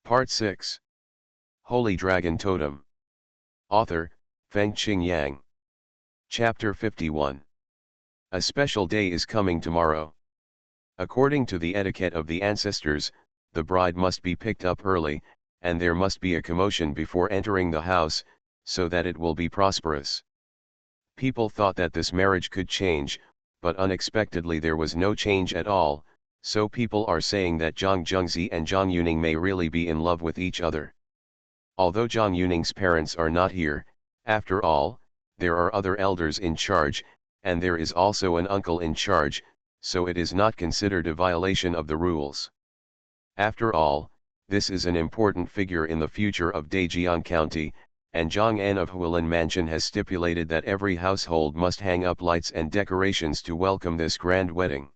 Part 6. Holy Dragon Totem. Author, Fengqing Yang. Chapter 51. A special day is coming tomorrow. According to the etiquette of the ancestors, the bride must be picked up early, and there must be a commotion before entering the house, so that it will be prosperous. People thought that this marriage could change, but unexpectedly there was no change at all, so people are saying that Zhang Zhengzi and Zhang Yuning may really be in love with each other. Although Zhang Yuning's parents are not here, after all, there are other elders in charge, and there is also an uncle in charge, so it is not considered a violation of the rules. After all, this is an important figure in the future of Dajiang County, and Zhang An of Hualin Mansion has stipulated that every household must hang up lights and decorations to welcome this grand wedding.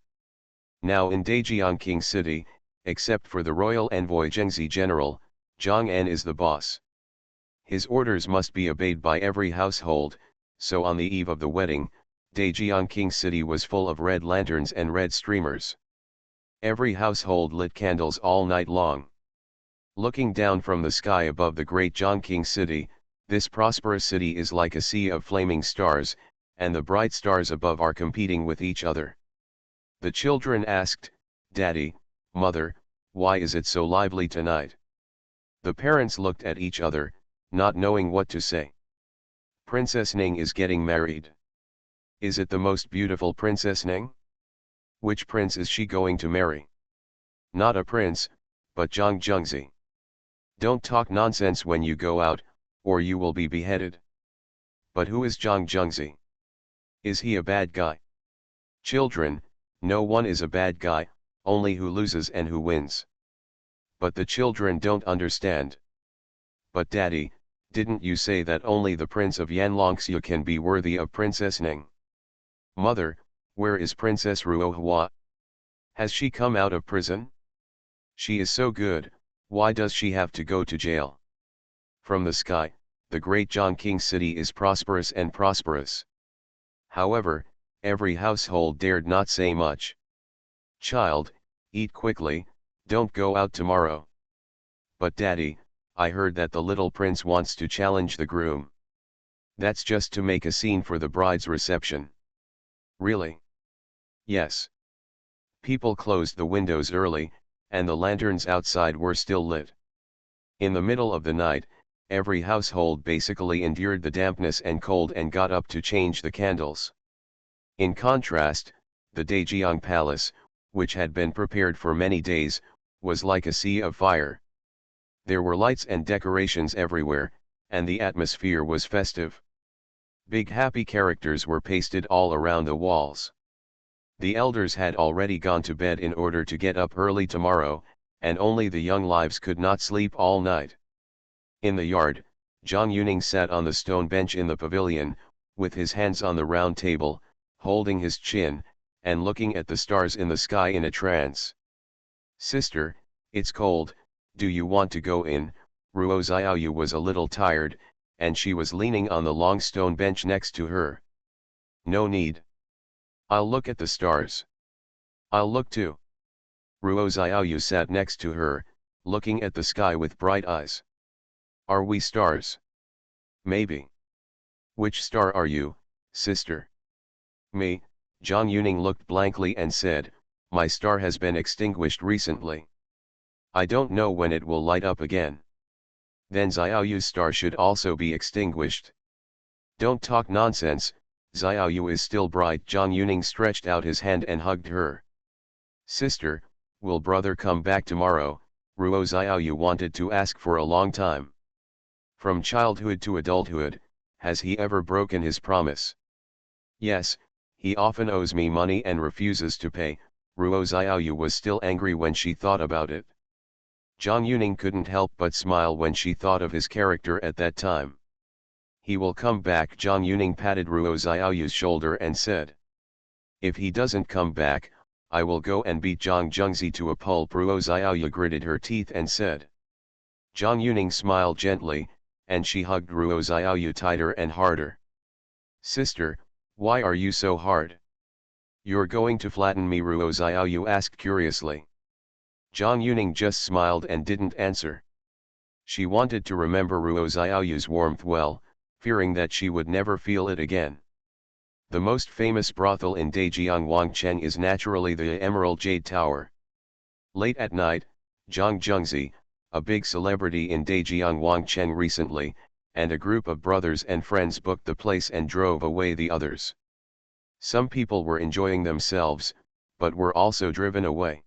Now in Dajiang King City, except for the royal envoy Zhengzi General, Zhang An is the boss. His orders must be obeyed by every household, so on the eve of the wedding, Dajiang King City was full of red lanterns and red streamers. Every household lit candles all night long. Looking down from the sky above the great Zhongqing City, this prosperous city is like a sea of flaming stars, and the bright stars above are competing with each other. The children asked, "Daddy, Mother, why is it so lively tonight?" The parents looked at each other, not knowing what to say. Princess Ning is getting married. Is it the most beautiful Princess Ning? Which prince is she going to marry? Not a prince, but Zhang Zhengzi. Don't talk nonsense when you go out, or you will be beheaded. But who is Zhang Zhengzi? Is he a bad guy? Children, no one is a bad guy, only who loses and who wins. But the children don't understand. But Daddy, didn't you say that only the Prince of Yanlongxia can be worthy of Princess Ning? Mother, where is Princess Ruohua? Has she come out of prison? She is so good, why does she have to go to jail? From the sky, the great Zhongqing city is prosperous and prosperous. However, every household dared not say much. Child, eat quickly, don't go out tomorrow. But Daddy, I heard that the little prince wants to challenge the groom. That's just to make a scene for the bride's reception. Really? Yes. People closed the windows early, and the lanterns outside were still lit. In the middle of the night, every household basically endured the dampness and cold and got up to change the candles. In contrast, the Dajiang Palace, which had been prepared for many days, was like a sea of fire. There were lights and decorations everywhere, and the atmosphere was festive. Big happy characters were pasted all around the walls. The elders had already gone to bed in order to get up early tomorrow, and only the young lives could not sleep all night. In the yard, Zhang Yuning sat on the stone bench in the pavilion, with his hands on the round table, holding his chin, and looking at the stars in the sky in a trance. "Sister, it's cold, do you want to go in?" Ruo Xiaoyu was a little tired, and she was leaning on the long stone bench next to her. "No need. I'll look at the stars." "I'll look too." Ruo Xiaoyu sat next to her, looking at the sky with bright eyes. "Are we stars?" "Maybe." "Which star are you, sister?" "Me." Zhang Yuning looked blankly and said, "My star has been extinguished recently. I don't know when it will light up again." "Then Xiaoyu's star should also be extinguished." "Don't talk nonsense, Xiaoyu is still bright." Zhang Yuning stretched out his hand and hugged her. "Sister, will brother come back tomorrow?" Ruo Xiaoyu wanted to ask for a long time. From childhood to adulthood, has he ever broken his promise? "Yes, he often owes me money and refuses to pay." Ruo Xiaoyu was still angry when she thought about it. Zhang Yuning couldn't help but smile when she thought of his character at that time. "He will come back." Zhang Yuning patted Ruo Xiaoyu's shoulder and said. "If he doesn't come back, I will go and beat Zhang Zhengzi to a pulp." Ruo Xiaoyu gritted her teeth and said. Zhang Yuning smiled gently, and she hugged Ruo Xiaoyu tighter and harder. "Sister, why are you so hard? You're going to flatten me?" Ruo Xiaoyu asked curiously. Zhang Yuning just smiled and didn't answer. She wanted to remember Ruo Xiaoyu's warmth well, fearing that she would never feel it again. The most famous brothel in Daejiang Wangcheng is naturally the Emerald Jade Tower. Late at night, Zhang Zhengzi, a big celebrity in Daejiang Wangcheng recently, and a group of brothers and friends booked the place and drove away the others. Some people were enjoying themselves, but were also driven away.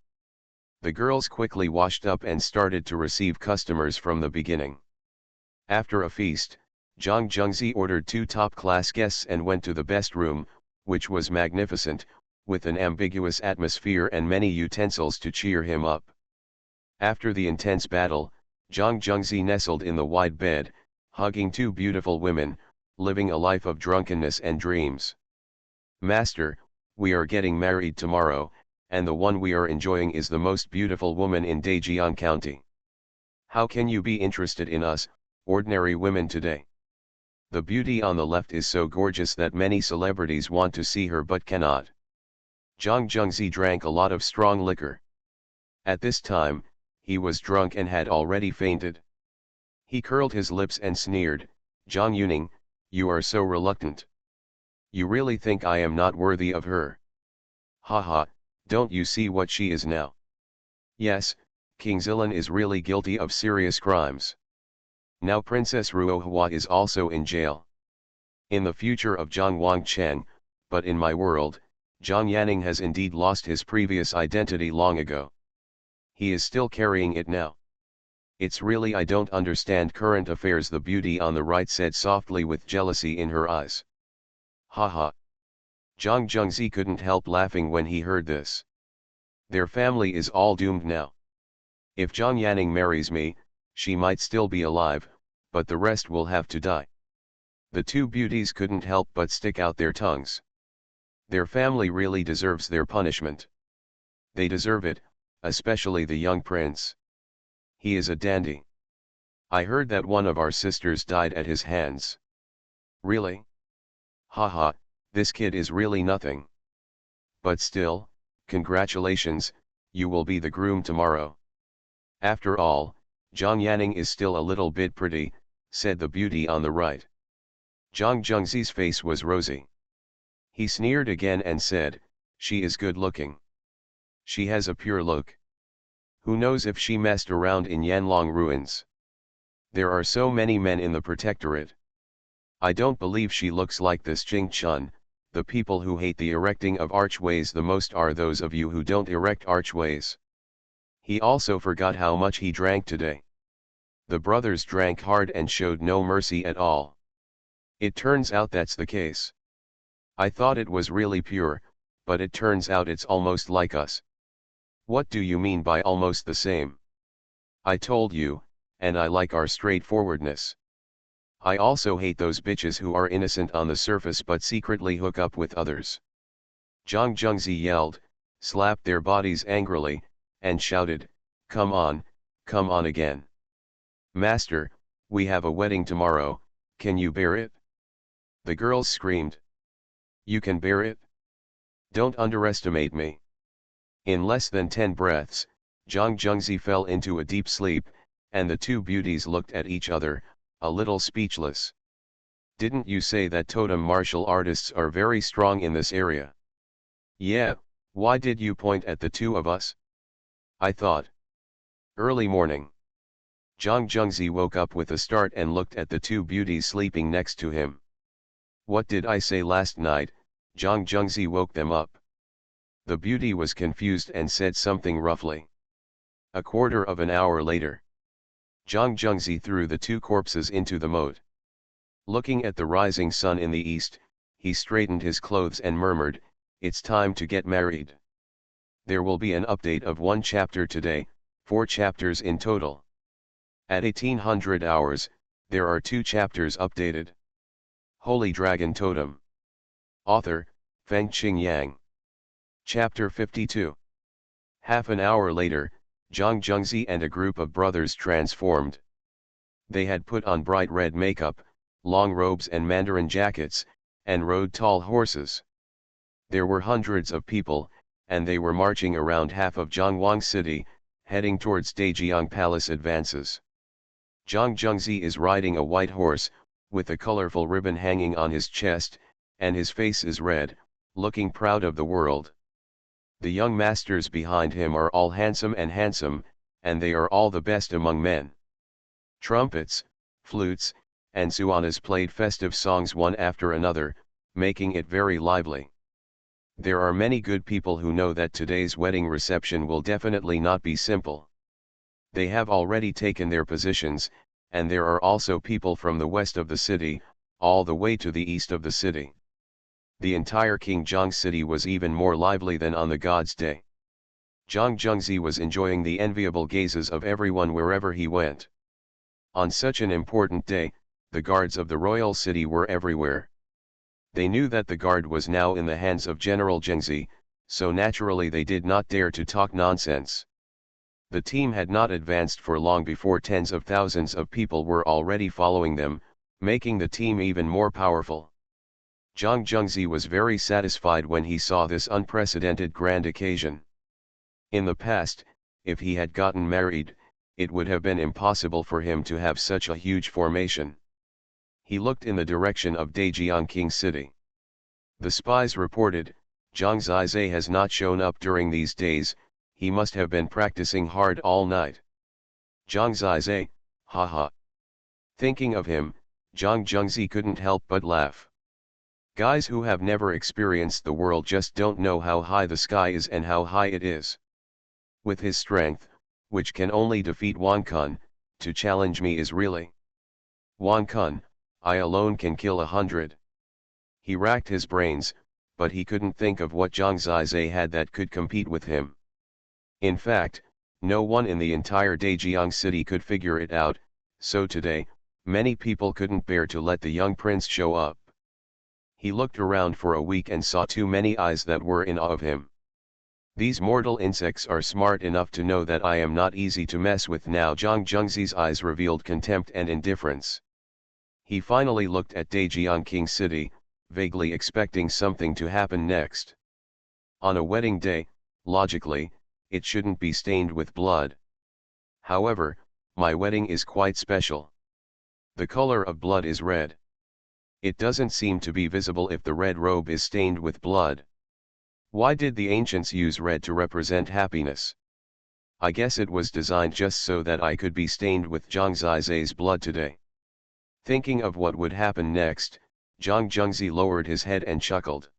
The girls quickly washed up and started to receive customers from the beginning. After a feast, Zhang Zhengzi ordered 2 top-class guests and went to the best room, which was magnificent, with an ambiguous atmosphere and many utensils to cheer him up. After the intense battle, Zhang Zhengzi nestled in the wide bed, hugging 2 beautiful women, living a life of drunkenness and dreams. "Master, we are getting married tomorrow, and the one we are enjoying is the most beautiful woman in Daejiang County. How can you be interested in us, ordinary women today? The beauty on the left is so gorgeous that many celebrities want to see her but cannot." Zhang Zhengzi drank a lot of strong liquor. At this time, he was drunk and had already fainted. He curled his lips and sneered, "Zhang Yuning, you are so reluctant. You really think I am not worthy of her? Haha, don't you see what she is now? Yes, King Zilan is really guilty of serious crimes. Now Princess Ruohua is also in jail. In the future of Zhang Wangcheng, but in my world, Zhang Yanning has indeed lost his previous identity long ago. He is still carrying it now. It's really I don't understand current affairs," the beauty on the right said softly with jealousy in her eyes. Haha. Zhang Zhengzi couldn't help laughing when he heard this. Their family is all doomed now. If Zhang Yanning marries me, she might still be alive, but the rest will have to die. The 2 beauties couldn't help but stick out their tongues. Their family really deserves their punishment. They deserve it, especially the young prince. He is a dandy. I heard that one of our sisters died at his hands. Really? Haha, this kid is really nothing. But still, congratulations, you will be the groom tomorrow. After all, Zhang Yanning is still a little bit pretty, said the beauty on the right. Zhang Zhengzi's face was rosy. He sneered again and said, "She is good looking. She has a pure look. Who knows if she messed around in Yanlong ruins? There are so many men in the protectorate. I don't believe she looks like this Jing Chun. The people who hate the erecting of archways the most are those of you who don't erect archways." He also forgot how much he drank today. The brothers drank hard and showed no mercy at all. It turns out that's the case. I thought it was really pure, but it turns out it's almost like us. What do you mean by almost the same? I told you, and I like our straightforwardness. I also hate those bitches who are innocent on the surface but secretly hook up with others. Zhang Zhengzi yelled, slapped their bodies angrily, and shouted, come on again. Master, we have a wedding tomorrow, can you bear it? The girls screamed. You can bear it? Don't underestimate me. In less than 10 breaths, Zhang Zhengzi fell into a deep sleep, and the 2 beauties looked at each other, a little speechless. Didn't you say that Totem martial artists are very strong in this area? Yeah, why did you point at the 2 of us? I thought. Early morning. Zhang Zhengzi woke up with a start and looked at the 2 beauties sleeping next to him. What did I say last night? Zhang Zhengzi woke them up. The beauty was confused and said something roughly. A quarter of an hour later. Zhang Zhengzi threw the 2 corpses into the moat. Looking at the rising sun in the east, he straightened his clothes and murmured, it's time to get married. There will be an update of 1 chapter today, 4 chapters in total. At 1800 hours, there are 2 chapters updated. Holy Dragon Totem. Author, Fengqing Yang. Chapter 52. Half an hour later, Zhang Zhengzi and a group of brothers transformed. They had put on bright red makeup, long robes and mandarin jackets, and rode tall horses. There were hundreds of people, and they were marching around half of Zhongwang City, heading towards Daejiang Palace advances. Zhang Zhengzi is riding a white horse, with a colorful ribbon hanging on his chest, and his face is red, looking proud of the world. The young masters behind him are all handsome, and they are all the best among men. Trumpets, flutes, and suanas played festive songs one after another, making it very lively. There are many good people who know that today's wedding reception will definitely not be simple. They have already taken their positions, and there are also people from the west of the city, all the way to the east of the city. The entire King Zhang city was even more lively than on the God's Day. Zhang Zhengzi was enjoying the enviable gazes of everyone wherever he went. On such an important day, the guards of the royal city were everywhere. They knew that the guard was now in the hands of General Zhengzi, so naturally they did not dare to talk nonsense. The team had not advanced for long before tens of thousands of people were already following them, making the team even more powerful. Zhang Zhengzi was very satisfied when he saw this unprecedented grand occasion. In the past, if he had gotten married, it would have been impossible for him to have such a huge formation. He looked in the direction of Daejiang King City. The spies reported, Zhang Zizai has not shown up during these days, he must have been practicing hard all night. Zhang Zizai, haha. Thinking of him, Zhang Zhengzi couldn't help but laugh. Guys who have never experienced the world just don't know how high the sky is and how high it is. With his strength, which can only defeat Wan Kun, to challenge me is really. Wan Kun, I alone can kill 100. He racked his brains, but he couldn't think of what Zhang Zizai had that could compete with him. In fact, no one in the entire Daejiang city could figure it out, so today, many people couldn't bear to let the young prince show up. He looked around for a week and saw too many eyes that were in awe of him. These mortal insects are smart enough to know that I am not easy to mess with now. Zhang Zhengzi's eyes revealed contempt and indifference. He finally looked at Daejiang King City, vaguely expecting something to happen next. On a wedding day, logically, it shouldn't be stained with blood. However, my wedding is quite special. The color of blood is red. It doesn't seem to be visible if the red robe is stained with blood. Why did the ancients use red to represent happiness? I guess it was designed just so that I could be stained with Zhang Zizai's blood today. Thinking of what would happen next, Zhang Zhengzi lowered his head and chuckled.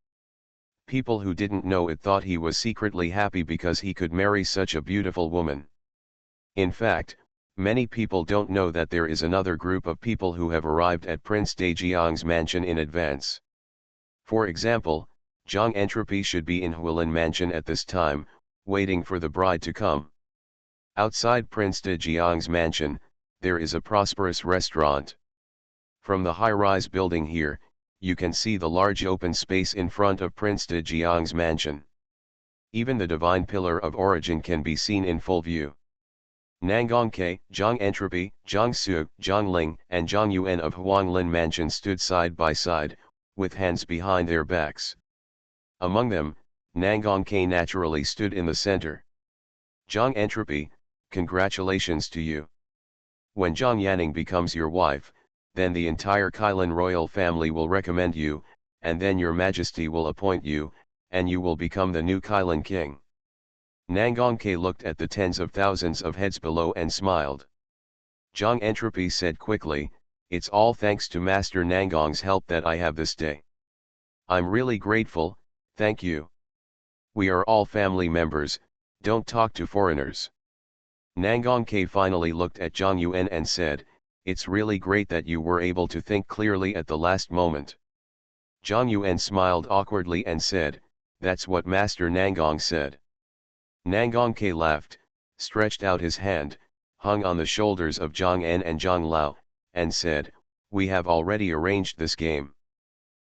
People who didn't know it thought he was secretly happy because he could marry such a beautiful woman. In fact, many people don't know that there is another group of people who have arrived at Prince Daejiang's mansion in advance. For example, Zhang Entropy should be in Huilin mansion at this time, waiting for the bride to come. Outside Prince Daejiang's mansion, there is a prosperous restaurant. From the high-rise building here, you can see the large open space in front of Prince Daejiang's mansion. Even the divine pillar of origin can be seen in full view. Nangongke, Zhang Entropy, Zhang Su, Zhang Ling, and Zhang Yuan of Huanglin mansion stood side by side, with hands behind their backs. Among them, Nangongke naturally stood in the center. Zhang Entropy, congratulations to you. When Zhang Yanning becomes your wife, then the entire Kailan royal family will recommend you, and then your majesty will appoint you, and you will become the new Kailan king. Nangongke looked at the tens of thousands of heads below and smiled. Zhang Entropy said quickly, it's all thanks to Master Nangong's help that I have this day. I'm really grateful, thank you. We are all family members, don't talk to foreigners. Nangongke finally looked at Zhang Yuan and said, it's really great that you were able to think clearly at the last moment. Zhang Yuan smiled awkwardly and said, that's what Master Nangong said. Nangongke laughed, stretched out his hand, hung on the shoulders of Zhang En and Zhang Lao, and said, we have already arranged this game.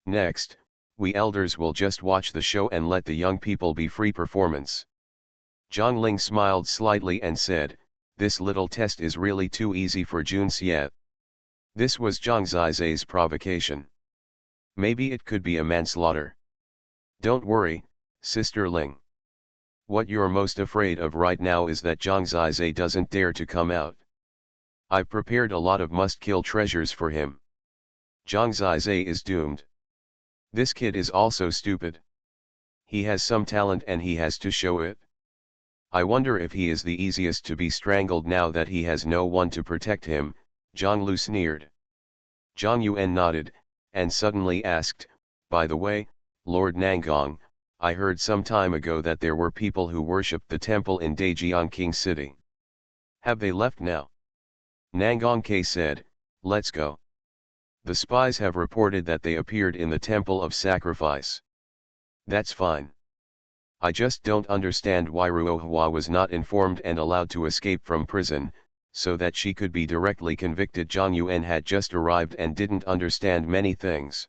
Next, we elders will just watch the show and let the young people be free performance. Zhang Ling smiled slightly and said, this little test is really too easy for Jun Xie. This was Zhang Zizai's provocation. Maybe it could be a manslaughter. Don't worry, Sister Ling. What you're most afraid of right now is that Zhang Zizai doesn't dare to come out. I've prepared a lot of must-kill treasures for him. Zhang Zizai is doomed. This kid is also stupid. He has some talent and he has to show it. I wonder if he is the easiest to be strangled now that he has no one to protect him, Zhang Lu sneered. Zhang Yuan nodded, and suddenly asked, by the way, Lord Nangong, I heard some time ago that there were people who worshipped the temple in Daejiang King City. Have they left now? Nangong K said, let's go. The spies have reported that they appeared in the temple of sacrifice. That's fine. I just don't understand why Ruohua was not informed and allowed to escape from prison, so that she could be directly convicted. Zhang Yuan had just arrived and didn't understand many things.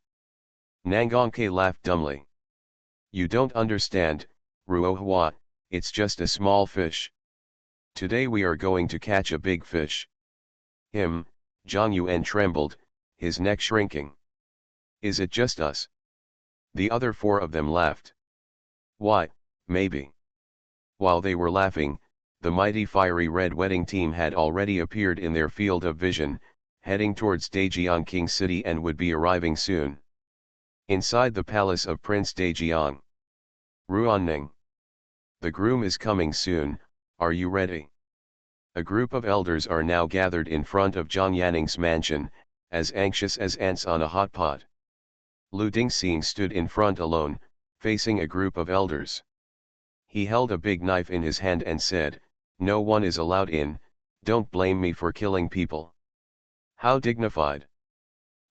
Nangongke laughed dumbly. You don't understand, Ruohua, it's just a small fish. Today we are going to catch a big fish. Zhang Yuan trembled, his neck shrinking. Is it just us? The other four of them laughed. Why, maybe. While they were laughing, the mighty fiery red wedding team had already appeared in their field of vision, heading towards Daejiang King City and would be arriving soon. Inside the palace of Prince Daejiang. Ruanning. The groom is coming soon, are you ready? A group of elders are now gathered in front of Zhang Yanning's mansion, as anxious as ants on a hot pot. Lu Dingxing stood in front alone, facing a group of elders. He held a big knife in his hand and said, no one is allowed in, don't blame me for killing people. How dignified.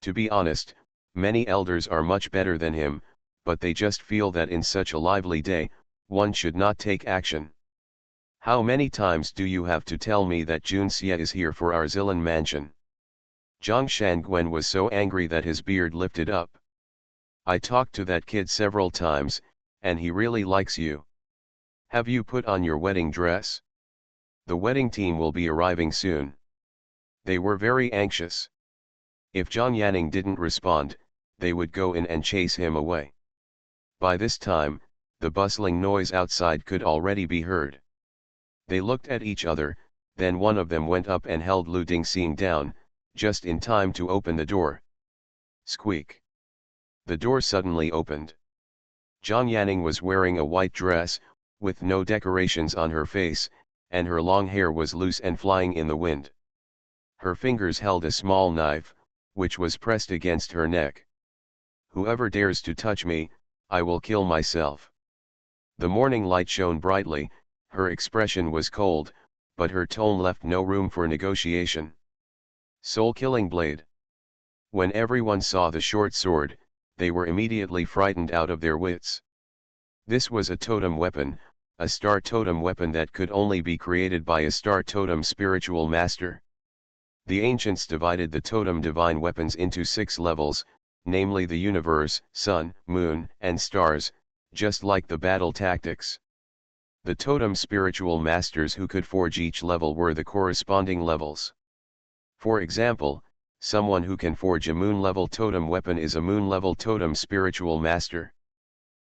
To be honest, many elders are much better than him, but they just feel that in such a lively day, one should not take action. How many times do you have to tell me that Jun Xie is here for our Zilan mansion? Zhang Shangwen was so angry that his beard lifted up. I talked to that kid several times, and he really likes you. Have you put on your wedding dress? The wedding team will be arriving soon. They were very anxious. If Zhang Yanning didn't respond, they would go in and chase him away. By this time, the bustling noise outside could already be heard. They looked at each other, then one of them went up and held Lu Dingxing down, just in time to open the door. Squeak. The door suddenly opened. Zhang Yanning was wearing a white dress, with no decorations on her face, and her long hair was loose and flying in the wind. Her fingers held a small knife, which was pressed against her neck. Whoever dares to touch me, I will kill myself. The morning light shone brightly, her expression was cold, but her tone left no room for negotiation. Soul-killing blade. When everyone saw the short sword, they were immediately frightened out of their wits. This was a totem weapon, a star totem weapon that could only be created by a star totem spiritual master. The ancients divided the totem divine weapons into 6 levels, namely the universe, sun, moon, and stars, just like the battle tactics. The totem spiritual masters who could forge each level were the corresponding levels. For example, someone who can forge a moon-level totem weapon is a moon-level totem spiritual master.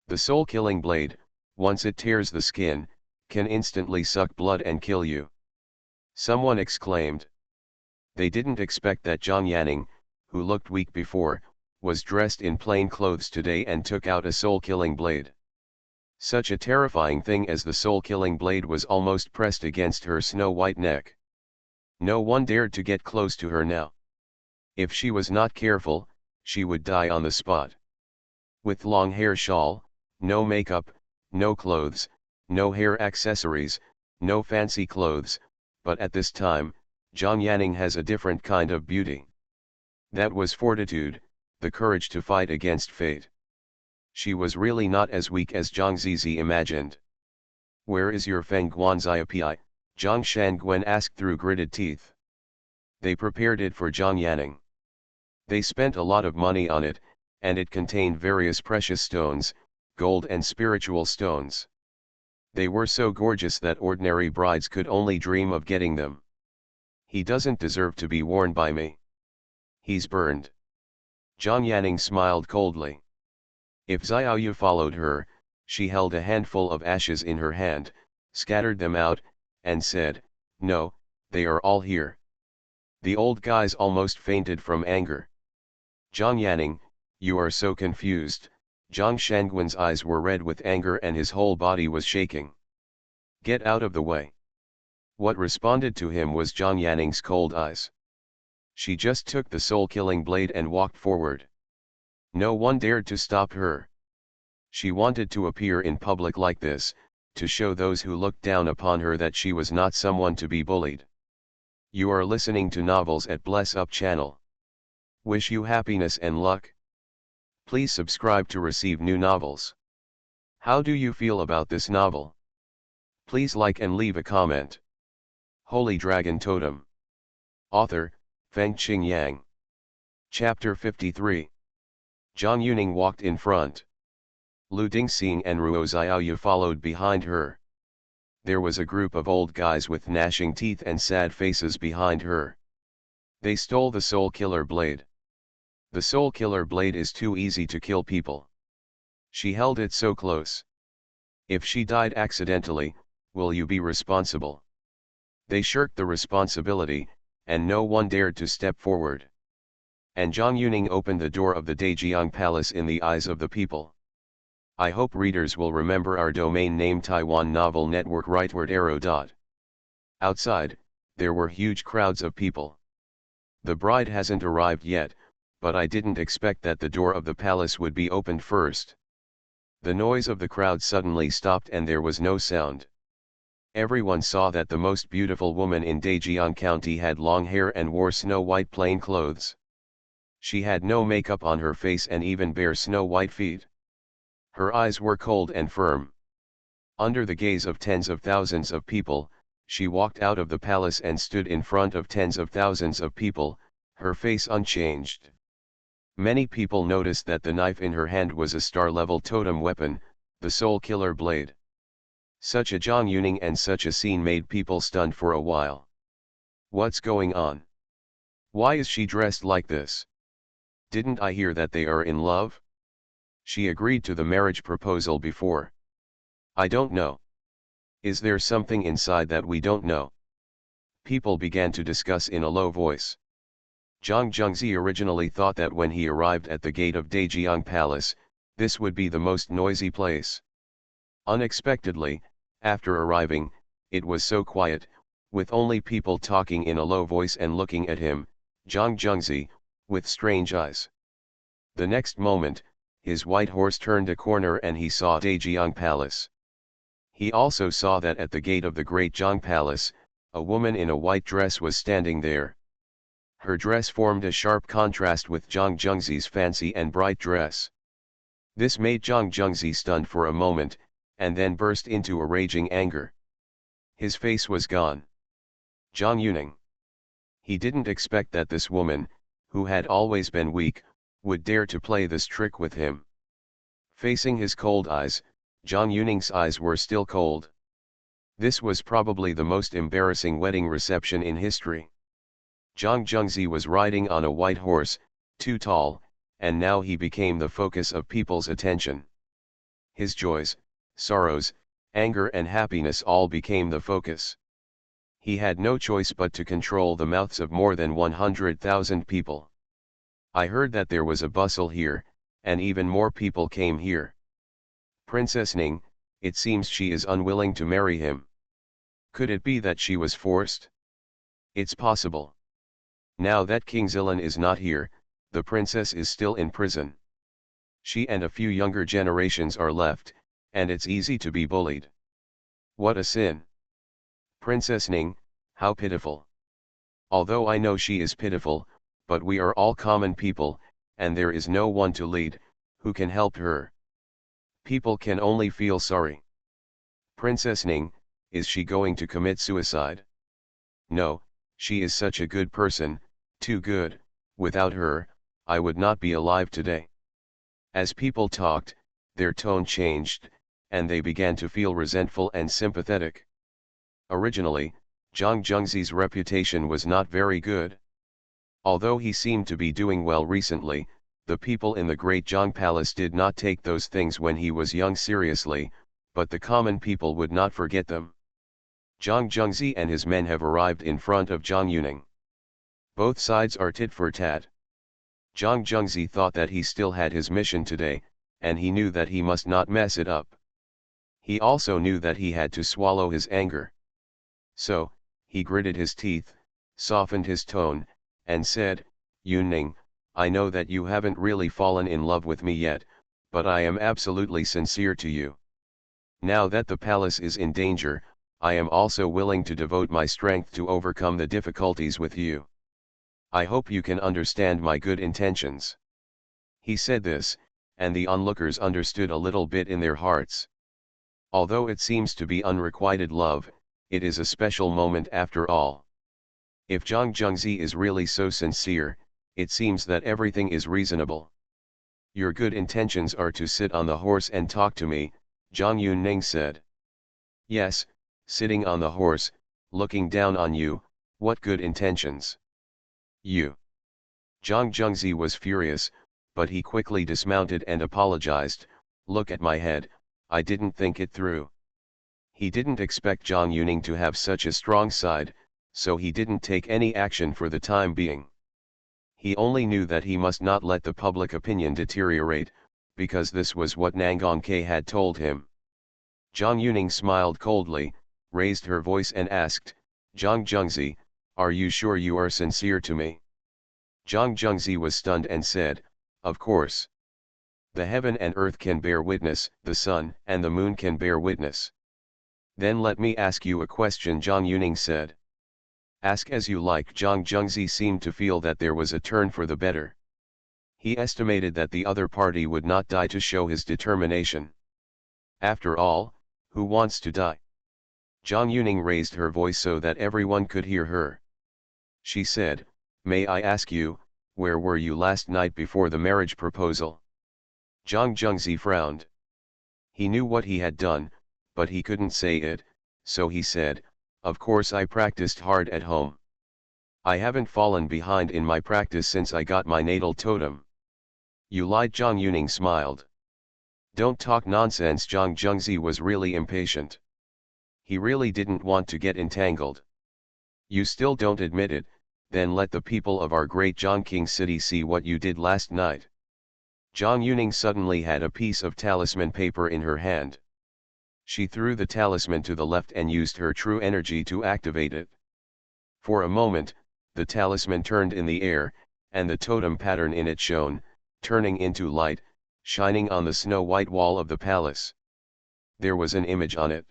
The soul-killing blade, once it tears the skin, can instantly suck blood and kill you. Someone exclaimed. They didn't expect that Zhang Yanning, who looked weak before, was dressed in plain clothes today and took out a soul-killing blade. Such a terrifying thing as the soul-killing blade was almost pressed against her snow-white neck. No one dared to get close to her now. If she was not careful, she would die on the spot. With long hair shawl, no makeup, no clothes, no hair accessories, no fancy clothes, but at this time, Zhang Yanning has a different kind of beauty. That was fortitude, the courage to fight against fate. She was really not as weak as Zhang Zizi imagined. Where is your Feng Guanxiapi? Zhang Shangwen asked through gritted teeth. They prepared it for Zhang Yanning. They spent a lot of money on it, and it contained various precious stones, gold and spiritual stones. They were so gorgeous that ordinary brides could only dream of getting them. He doesn't deserve to be worn by me. He's burned. Zhang Yanning smiled coldly. If Xiaoyu followed her, she held a handful of ashes in her hand, scattered them out, and said, no, they are all here. The old guys almost fainted from anger. Zhang Yanning, you are so confused. Zhang Shangwen's eyes were red with anger and his whole body was shaking. Get out of the way. What responded to him was Zhang Yanning's cold eyes. She just took the soul-killing blade and walked forward. No one dared to stop her. She wanted to appear in public like this, to show those who looked down upon her that she was not someone to be bullied. You are listening to Novels at Bless Up channel. Wish you happiness and luck. Please subscribe to receive new novels. How do you feel about this novel? Please like and leave a comment. Holy Dragon Totem. Author, Fengqing Yang. Chapter 53. Zhang Yuning walked in front. Lu Dingxing and Ruo Xiaoyu followed behind her. There was a group of old guys with gnashing teeth and sad faces behind her. They stole the Soul Killer Blade. The Soul Killer Blade is too easy to kill people. She held it so close. If she died accidentally, will you be responsible? They shirked the responsibility, and no one dared to step forward. And Zhang Yuning opened the door of the Daejiang Palace in the eyes of the people. I hope readers will remember our domain name Taiwan Novel Network rightward arrow. Outside, there were huge crowds of people. The bride hasn't arrived yet, but I didn't expect that the door of the palace would be opened first. The noise of the crowd suddenly stopped and there was no sound. Everyone saw that the most beautiful woman in Daejiang County had long hair and wore snow-white plain clothes. She had no makeup on her face and even bare snow-white feet. Her eyes were cold and firm. Under the gaze of tens of thousands of people, she walked out of the palace and stood in front of tens of thousands of people, her face unchanged. Many people noticed that the knife in her hand was a star-level totem weapon, the Soul Killer Blade. Such a Zhang Yuning and such a scene made people stunned for a while. What's going on? Why is she dressed like this? Didn't I hear that they are in love? She agreed to the marriage proposal before. I don't know. Is there something inside that we don't know? People began to discuss in a low voice. Zhang Zhengzi originally thought that when he arrived at the gate of Daejiang Palace, this would be the most noisy place. Unexpectedly, after arriving, it was so quiet, with only people talking in a low voice and looking at him, Zhang Zhengzi, with strange eyes. The next moment, his white horse turned a corner and he saw Daejiang Palace. He also saw that at the gate of the Great Zhang Palace, a woman in a white dress was standing there. Her dress formed a sharp contrast with Zhang Zhengzi's fancy and bright dress. This made Zhang Zhengzi stunned for a moment, and then burst into a raging anger. His face was gone. Zhang Yuning. He didn't expect that this woman, who had always been weak, would dare to play this trick with him. Facing his cold eyes, Zhang Yuning's eyes were still cold. This was probably the most embarrassing wedding reception in history. Zhang Zhengzi was riding on a white horse, too tall, and now he became the focus of people's attention. His joys, sorrows, anger and happiness all became the focus. He had no choice but to control the mouths of more than 100,000 people. I heard that there was a bustle here, and even more people came here. Princess Ning, it seems she is unwilling to marry him. Could it be that she was forced? It's possible. Now that King Zilan is not here, the princess is still in prison. She and a few younger generations are left, and it's easy to be bullied. What a sin. Princess Ning, how pitiful. Although I know she is pitiful, but we are all common people, and there is no one to lead, who can help her. People can only feel sorry. Princess Ning, is she going to commit suicide? No, she is such a good person, too good. Without her, I would not be alive today. As people talked, their tone changed, and they began to feel resentful and sympathetic. Originally, Zhang Zhengzi's reputation was not very good. Although he seemed to be doing well recently, the people in the Great Zhang Palace did not take those things when he was young seriously, but the common people would not forget them. Zhang Zhengzi and his men have arrived in front of Zhang Yuning. Both sides are tit for tat. Zhang Zhengzi thought that he still had his mission today, and he knew that he must not mess it up. He also knew that he had to swallow his anger. So, he gritted his teeth, softened his tone, and said, Yunning, I know that you haven't really fallen in love with me yet, but I am absolutely sincere to you. Now that the palace is in danger, I am also willing to devote my strength to overcome the difficulties with you. I hope you can understand my good intentions. He said this, and the onlookers understood a little bit in their hearts. Although it seems to be unrequited love, it is a special moment after all. If Zhang Zhengzi is really so sincere, it seems that everything is reasonable. Your good intentions are to sit on the horse and talk to me, Zhang Yunning said. Yes, sitting on the horse, looking down on you, what good intentions? You. Zhang Zhengzi was furious, but he quickly dismounted and apologized, look at my head, I didn't think it through. He didn't expect Zhang Yunning to have such a strong side, so he didn't take any action for the time being. He only knew that he must not let the public opinion deteriorate, because this was what Nangongke had told him. Zhang Yunning smiled coldly, raised her voice and asked, Zhang Zhengzi, are you sure you are sincere to me? Zhang Zhengzi was stunned and said, of course. The heaven and earth can bear witness, the sun and the moon can bear witness. Then let me ask you a question, Zhang Yunning said. Ask as you like. Zhang Zhengzi seemed to feel that there was a turn for the better. He estimated that the other party would not die to show his determination. After all, who wants to die? Zhang Yunning raised her voice so that everyone could hear her. She said, may I ask you, where were you last night before the marriage proposal? Zhang Zhengzi frowned. He knew what he had done, but he couldn't say it, so he said, of course I practiced hard at home. I haven't fallen behind in my practice since I got my natal totem. You lied. Zhang Yunning smiled. Don't talk nonsense. Zhang Zhengzi was really impatient. He really didn't want to get entangled. You still don't admit it, then let the people of our great Zhongqing city see what you did last night. Zhang Yunning suddenly had a piece of talisman paper in her hand. She threw the talisman to the left and used her true energy to activate it. For a moment, the talisman turned in the air, and the totem pattern in it shone, turning into light, shining on the snow-white wall of the palace. There was an image on it.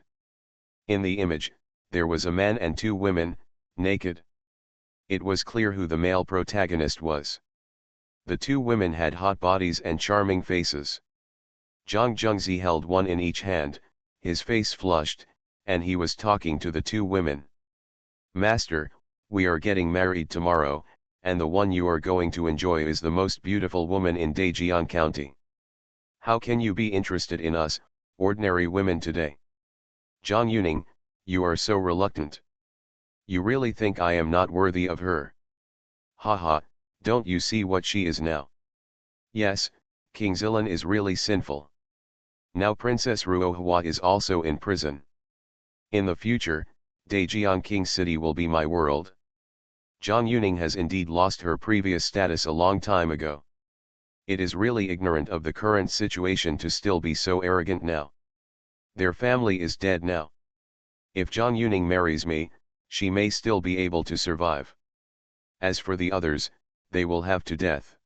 In the image, there was a man and two women, naked. It was clear who the male protagonist was. The two women had hot bodies and charming faces. Zhang Zhengzi held one in each hand, his face flushed, and he was talking to the two women. Master, we are getting married tomorrow, and the one you are going to enjoy is the most beautiful woman in Daejiang County. How can you be interested in us, ordinary women today? Zhang Yunning, you are so reluctant. You really think I am not worthy of her? Haha, don't you see what she is now? Yes, King Zilan is really sinful. Now Princess Ruohua is also in prison. In the future, Daejiang King City will be my world. Zhang Yunning has indeed lost her previous status a long time ago. It is really ignorant of the current situation to still be so arrogant now. Their family is dead now. If Zhang Yunning marries me, she may still be able to survive. As for the others, they will have to death.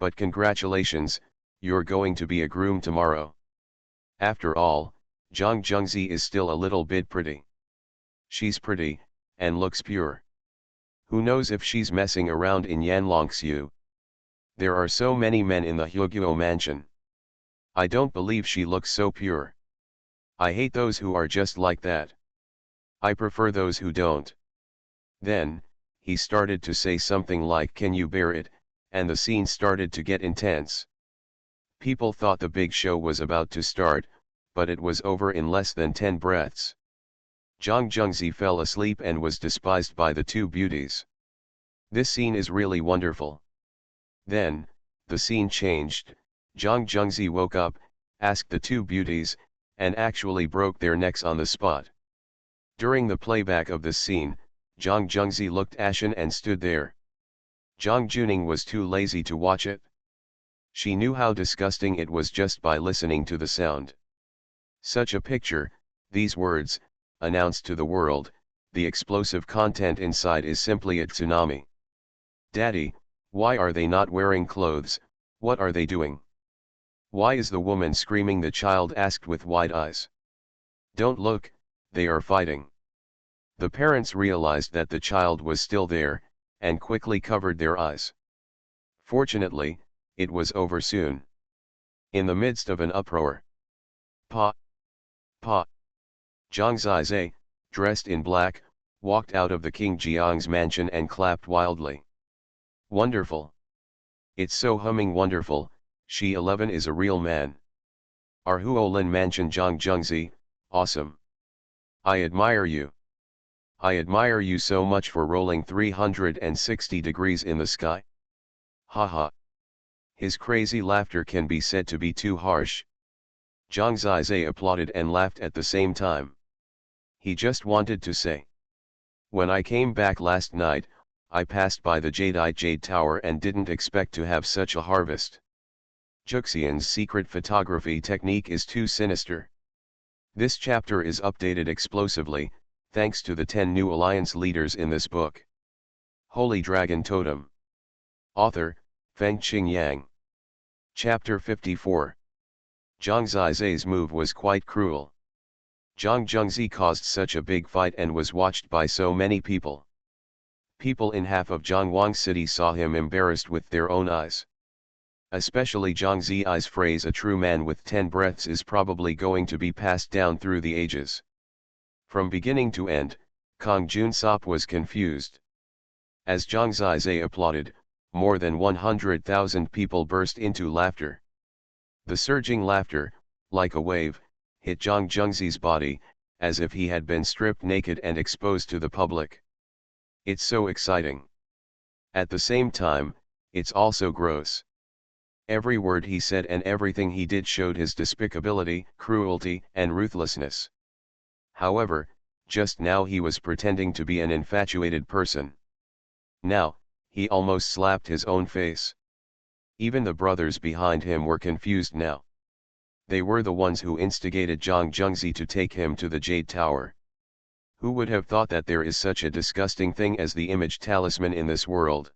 But congratulations, you're going to be a groom tomorrow. After all, Zhang Zhengzi is still a little bit pretty. She's pretty, and looks pure. Who knows if she's messing around in Yanlongxiu? There are so many men in the Huguo mansion. I don't believe she looks so pure. I hate those who are just like that. I prefer those who don't. Then, he started to say something like can you bear it, and the scene started to get intense. People thought the big show was about to start, but it was over in less than 10 breaths. Zhang Zhengzi fell asleep and was despised by the two beauties. This scene is really wonderful. Then, the scene changed. Zhang Zhengzi woke up, asked the two beauties, and actually broke their necks on the spot. During the playback of this scene, Zhang Zhengzi looked ashen and stood there. Zhang Juning was too lazy to watch it. She knew how disgusting it was just by listening to the sound. Such a picture, these words, announced to the world, the explosive content inside is simply a tsunami. Daddy, why are they not wearing clothes, what are they doing? Why is the woman screaming? The child asked with wide eyes. Don't look, they are fighting. The parents realized that the child was still there, and quickly covered their eyes. Fortunately, it was over soon. In the midst of an uproar. Pa! Pa! Zhang Zizai, dressed in black, walked out of the King Jiang's mansion and clapped wildly. Wonderful! It's so humming wonderful, she 11 is a real man. Our Huolin mansion Zhang Zhengzi, awesome. I admire you. I admire you so much for rolling 360 degrees in the sky. Haha. His crazy laughter can be said to be too harsh. Zhang Zizai applauded and laughed at the same time. He just wanted to say. When I came back last night, I passed by the Jade Tower and didn't expect to have such a harvest. Juxian's secret photography technique is too sinister. This chapter is updated explosively, thanks to the 10 new alliance leaders in this book. Holy Dragon Totem. Author, Fengqing Yang. Chapter 54. Zhang Zizai's move was quite cruel. Zhang Zhengzi caused such a big fight and was watched by so many people. People in half of Xuanhuan city saw him embarrassed with their own eyes. Especially Zhang Zi's phrase, a true man with 10 breaths is probably going to be passed down through the ages. From beginning to end, Kang Junsop was confused. As Zhang Zizai applauded, more than 100,000 people burst into laughter. The surging laughter, like a wave, hit Zhang Zhengzi's body, as if he had been stripped naked and exposed to the public. It's so exciting. At the same time, it's also gross. Every word he said and everything he did showed his despicability, cruelty, and ruthlessness. However, just now he was pretending to be an infatuated person. Now, he almost slapped his own face. Even the brothers behind him were confused now. They were the ones who instigated Zhang Zhengzi to take him to the Jade Tower. Who would have thought that there is such a disgusting thing as the image talisman in this world?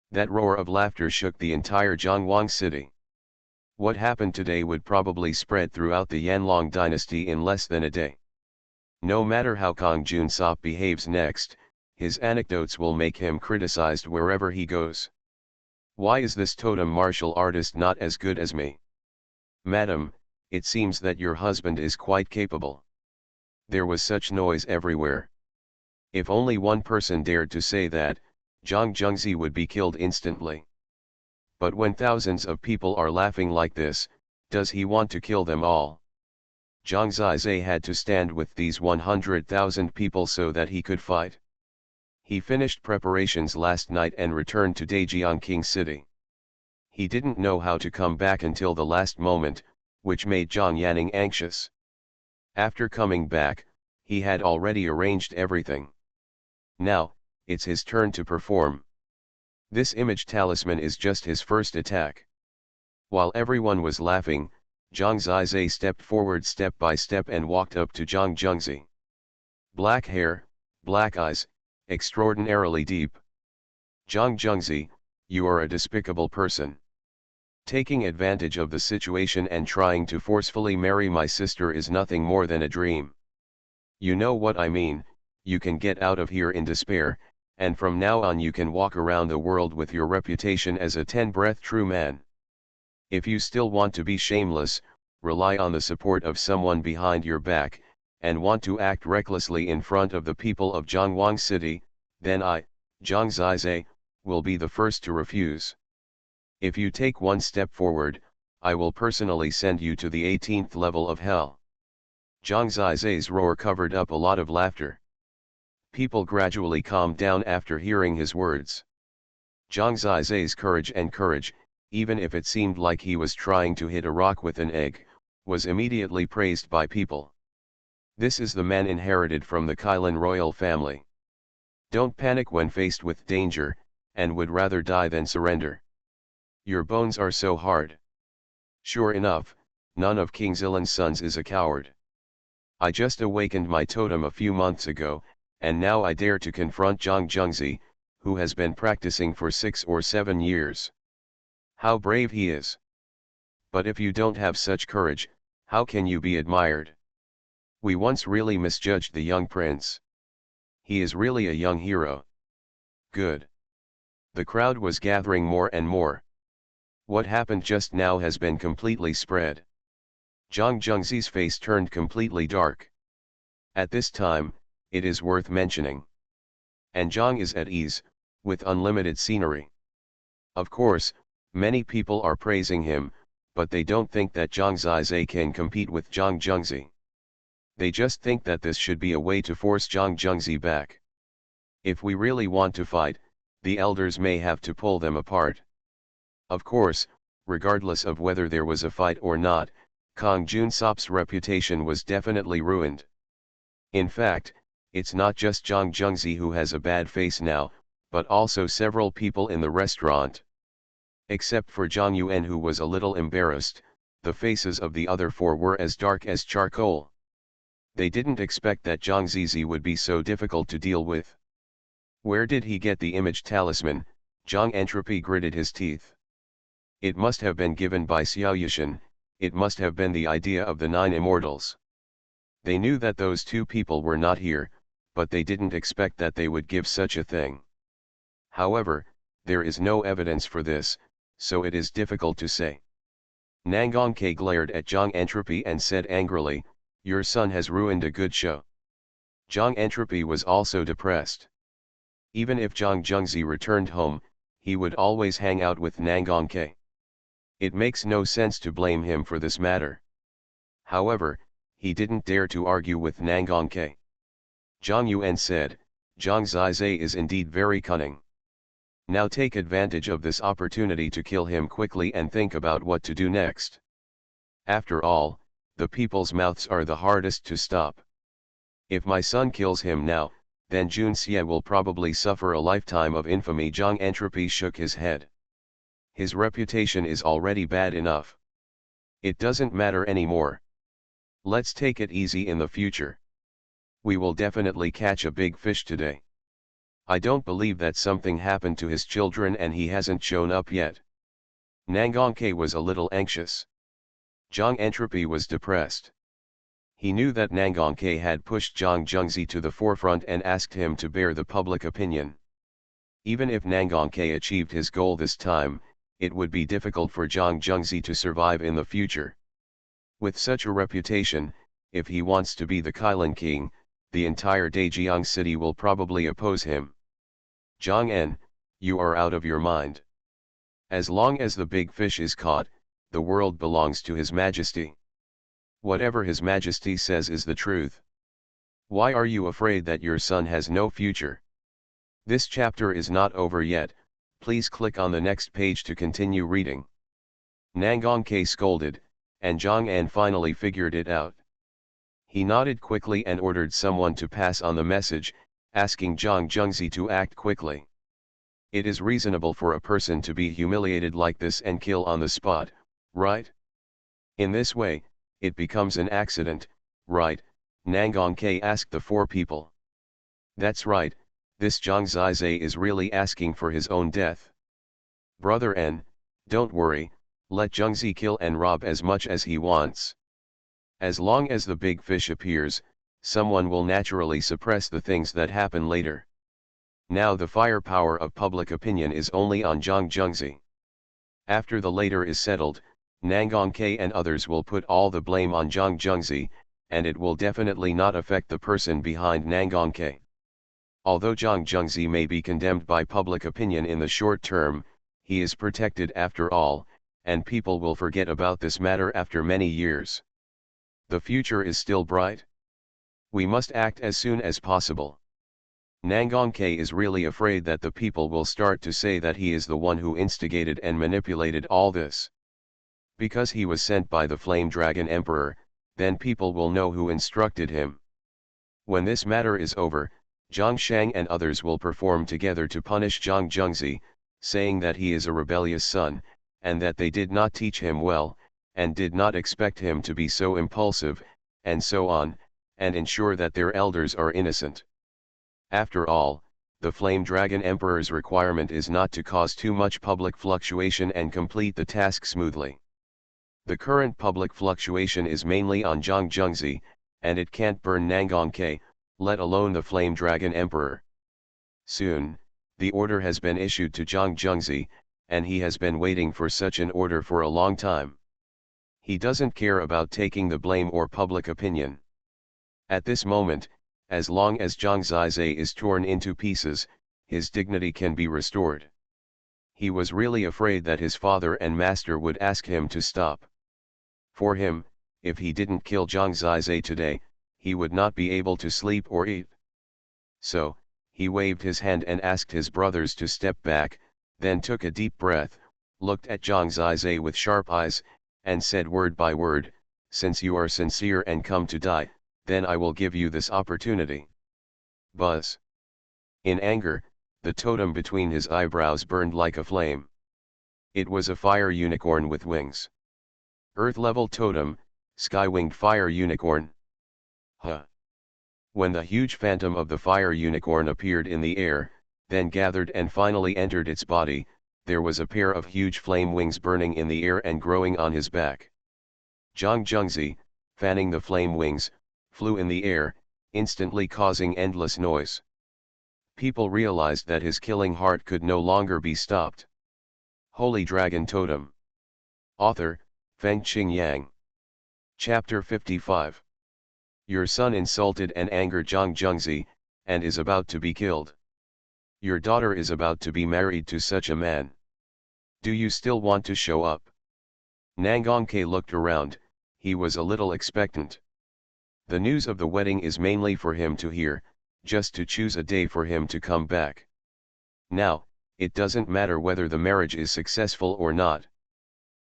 That roar of laughter shook the entire Zhangwang city. What happened today would probably spread throughout the Yanlong dynasty in less than a day. No matter how Kang Junsop behaves next, his anecdotes will make him criticized wherever he goes. Why is this totem martial artist not as good as me? Madam, it seems that your husband is quite capable. There was such noise everywhere. If only one person dared to say that, Zhang Zhengzi would be killed instantly. But when thousands of people are laughing like this, does he want to kill them all? Zhang Zizai had to stand with these 100,000 people so that he could fight. He finished preparations last night and returned to Daejiang King City. He didn't know how to come back until the last moment, which made Zhang Yanning anxious. After coming back, he had already arranged everything. Now, it's his turn to perform. This image talisman is just his first attack. While everyone was laughing, Zhang Zizai stepped forward step by step and walked up to Zhang Zhengzi. Black hair, black eyes, extraordinarily deep. Zhang Zhengzi, you are a despicable person. Taking advantage of the situation and trying to forcefully marry my sister is nothing more than a dream. You know what I mean, you can get out of here in despair, and from now on you can walk around the world with your reputation as a 10-breath true man. If you still want to be shameless, rely on the support of someone behind your back, and want to act recklessly in front of the people of Zhangwang City, then I, Zhang Zizai, will be the first to refuse. If you take one step forward, I will personally send you to the 18th level of hell. Zhang Zizai's roar covered up a lot of laughter. People gradually calmed down after hearing his words. Zhang Zizai's courage, even if it seemed like he was trying to hit a rock with an egg, was immediately praised by people. This is the man inherited from the Kailan royal family. Don't panic when faced with danger, and would rather die than surrender. Your bones are so hard. Sure enough, none of King Zilan's sons is a coward. I just awakened my totem a few months ago, and now I dare to confront Zhang Zhengzi, who has been practicing for 6 or 7 years. How brave he is. But if you don't have such courage, how can you be admired? We once really misjudged the young prince. He is really a young hero. Good. The crowd was gathering more and more. What happened just now has been completely spread. Zhang Zhengzi's face turned completely dark. At this time, it is worth mentioning. And Zhang is at ease, with unlimited scenery. Of course, many people are praising him, but they don't think that Zhang Zizai can compete with Zhang Zhengzi. They just think that this should be a way to force Zhang Zhengzi back. If we really want to fight, the elders may have to pull them apart. Of course, regardless of whether there was a fight or not, Kang Junsop's reputation was definitely ruined. In fact, it's not just Zhang Zhengzi who has a bad face now, but also several people in the restaurant. Except for Zhang Yuan, who was a little embarrassed, the faces of the other 4 were as dark as charcoal. They didn't expect that Zhang Zizi would be so difficult to deal with. Where did he get the image talisman? Zhang Entropy gritted his teeth. It must have been given by Xiao Yushan. It must have been the idea of the 9 immortals. They knew that those 2 people were not here, but they didn't expect that they would give such a thing. However, there is no evidence for this, so it is difficult to say. Nangongke glared at Zhang Entropy and said angrily, "Your son has ruined a good show." Zhang Entropy was also depressed. Even if Zhang Zhengzi returned home, he would always hang out with Nangongke. It makes no sense to blame him for this matter. However, he didn't dare to argue with Nangongke. Zhang Yuan said, "Zhang Zizai is indeed very cunning. Now take advantage of this opportunity to kill him quickly and think about what to do next. After all, the people's mouths are the hardest to stop. If my son kills him now, then Jun Xie will probably suffer a lifetime of infamy." Zhang Entropy shook his head. His reputation is already bad enough. It doesn't matter anymore. Let's take it easy in the future. We will definitely catch a big fish today. I don't believe that something happened to his children and he hasn't shown up yet. Nangongke was a little anxious. Zhang Entropy was depressed. He knew that Nangongke had pushed Zhang Zhengzi to the forefront and asked him to bear the public opinion. Even if Nangongke achieved his goal this time, it would be difficult for Zhang Zhengzi to survive in the future. With such a reputation, if he wants to be the Kailan king, the entire Daejiang city will probably oppose him. Zhang En, you are out of your mind. As long as the big fish is caught, the world belongs to His Majesty. Whatever His Majesty says is the truth. Why are you afraid that your son has no future? This chapter is not over yet. Please click on the next page to continue reading. Nangongke scolded, and Zhang An finally figured it out. He nodded quickly and ordered someone to pass on the message, asking Zhang Zhengzi to act quickly. It is reasonable for a person to be humiliated like this and kill on the spot, right? In this way, it becomes an accident, right? Nangongke asked the 4 people. That's right, this Zhang Zizai is really asking for his own death. Brother N, don't worry, let Zhengzi kill and rob as much as he wants. As long as the big fish appears, someone will naturally suppress the things that happen later. Now the firepower of public opinion is only on Zhang Zhengzi. After the later is settled, Nangongke and others will put all the blame on Zhang Zhengzi, and it will definitely not affect the person behind Nangongke. Although Zhang Zhengzi may be condemned by public opinion in the short term, he is protected after all, and people will forget about this matter after many years. The future is still bright. We must act as soon as possible. Nangongke is really afraid that the people will start to say that he is the one who instigated and manipulated all this. Because he was sent by the Flame Dragon Emperor, then people will know who instructed him. When this matter is over, Zhang Shang and others will perform together to punish Zhang Zhengzi, saying that he is a rebellious son, and that they did not teach him well, and did not expect him to be so impulsive, and so on, and ensure that their elders are innocent. After all, the Flame Dragon Emperor's requirement is not to cause too much public fluctuation and complete the task smoothly. The current public fluctuation is mainly on Zhang Zhengzi, and it can't burn Nangongke, let alone the Flame Dragon Emperor. Soon, the order has been issued to Zhang Zhengzi, and he has been waiting for such an order for a long time. He doesn't care about taking the blame or public opinion. At this moment, as long as Zhang Zizai is torn into pieces, his dignity can be restored. He was really afraid that his father and master would ask him to stop. For him, if he didn't kill Zhang Zizai today, he would not be able to sleep or eat. So, he waved his hand and asked his brothers to step back, then took a deep breath, looked at Zhang Zizai with sharp eyes, and said word by word, "Since you are sincere and come to die, then I will give you this opportunity." Buzz. In anger, the totem between his eyebrows burned like a flame. It was a fire unicorn with wings. Earth-level totem, sky-winged fire unicorn. Huh. When the huge phantom of the fire unicorn appeared in the air, then gathered and finally entered its body, there was a pair of huge flame wings burning in the air and growing on his back. Zhang Zhengzi, fanning the flame wings, flew in the air, instantly causing endless noise. People realized that his killing heart could no longer be stopped. Holy Dragon Totem. Author, Fengqing Yang. Chapter 55. Your son insulted and angered Zhang Zhengzi, and is about to be killed. Your daughter is about to be married to such a man. Do you still want to show up? Nangongke looked around, he was a little expectant. The news of the wedding is mainly for him to hear, just to choose a day for him to come back. Now, it doesn't matter whether the marriage is successful or not.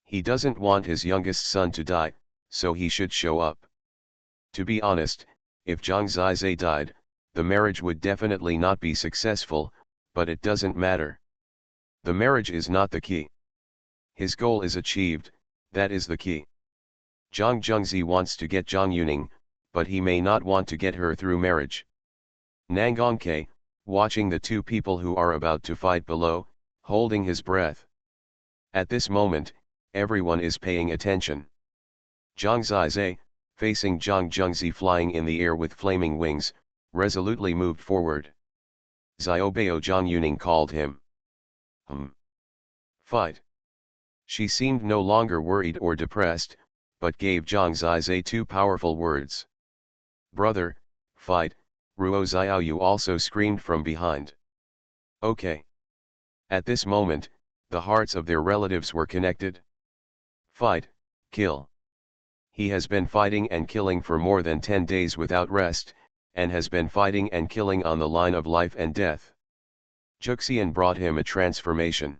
He doesn't want his youngest son to die, so he should show up. To be honest, if Zhang Zizai died, the marriage would definitely not be successful, but it doesn't matter. The marriage is not the key. His goal is achieved, that is the key. Zhang Zhengzi wants to get Zhang Yuning, but he may not want to get her through marriage. Nangongke, watching the two people who are about to fight below, holding his breath. At this moment, everyone is paying attention. Zhang Zizai, facing Zhang Zhengzi flying in the air with flaming wings, resolutely moved forward. Xiaobao Zhang Yuning called him. Fight. She seemed no longer worried or depressed, but gave Zhang Zizai two powerful words. Brother, fight, Ruo Xiaoyu also screamed from behind. Okay. At this moment, the hearts of their relatives were connected. Fight, kill. He has been fighting and killing for more than 10 days without rest, and has been fighting and killing on the line of life and death. Juxian brought him a transformation.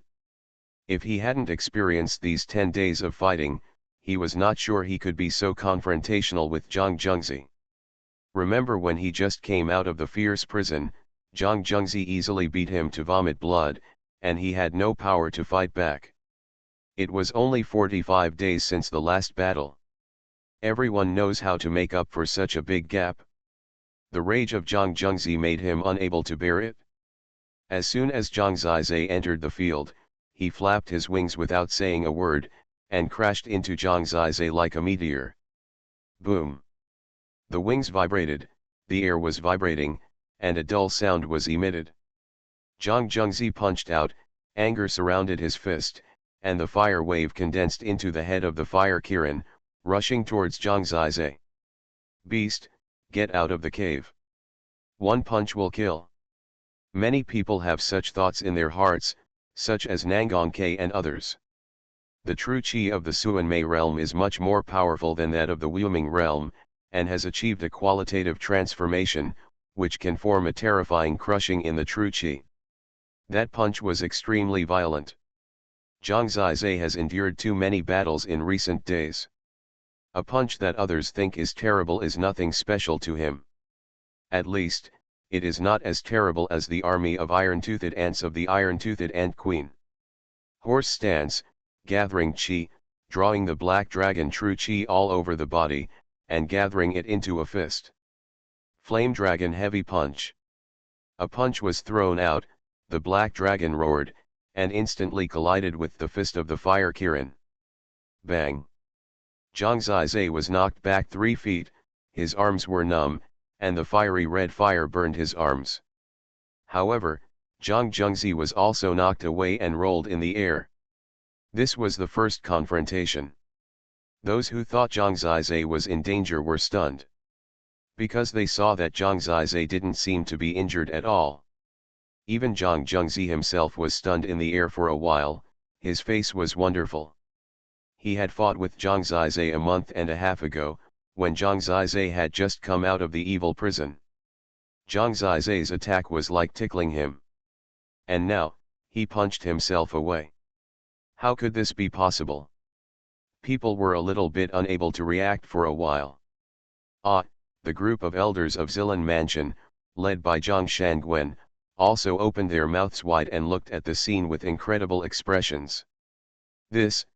If he hadn't experienced these 10 days of fighting, he was not sure he could be so confrontational with Zhang Zhengzi. Remember when he just came out of the fierce prison, Zhang Zhengzi easily beat him to vomit blood, and he had no power to fight back. It was only 45 days since the last battle. Everyone knows how to make up for such a big gap. The rage of Zhang Zhengzi made him unable to bear it. As soon as Zhang Zizai entered the field, he flapped his wings without saying a word, and crashed into Zhang Zizai like a meteor. Boom! The wings vibrated, the air was vibrating, and a dull sound was emitted. Zhang Zhengzi punched out, anger surrounded his fist, and the fire wave condensed into the head of the fire Kirin, rushing towards Zhang Zizai. Beast, get out of the cave. One punch will kill. Many people have such thoughts in their hearts, such as Nangongke and others. The true qi of the Xuanmei realm is much more powerful than that of the Wuming realm, and has achieved a qualitative transformation, which can form a terrifying crushing in the true qi. That punch was extremely violent. Zhang Zizai has endured too many battles in recent days. A punch that others think is terrible is nothing special to him. At least, it is not as terrible as the army of iron-toothed ants of the iron-toothed ant queen. Horse stance, gathering chi, drawing the black dragon true chi all over the body, and gathering it into a fist. Flame dragon heavy punch. A punch was thrown out, the black dragon roared, and instantly collided with the fist of the fire Kirin. Bang! Zhang Zizai was knocked back 3 feet, his arms were numb, and the fiery red fire burned his arms. However, Zhang Zhengzi was also knocked away and rolled in the air. This was the first confrontation. Those who thought Zhang Zizai was in danger were stunned. Because they saw that Zhang Zizai didn't seem to be injured at all. Even Zhang Zhengzi himself was stunned in the air for a while, his face was wonderful. He had fought with Zhang Zizai a month and a half ago, when Zhang Zizai had just come out of the evil prison. Zhang Zizai's attack was like tickling him. And now, he punched himself away. How could this be possible? People were a little bit unable to react for a while. The group of elders of Zilan Mansion, led by Zhang Xuanhuan, also opened their mouths wide and looked at the scene with incredible expressions. This,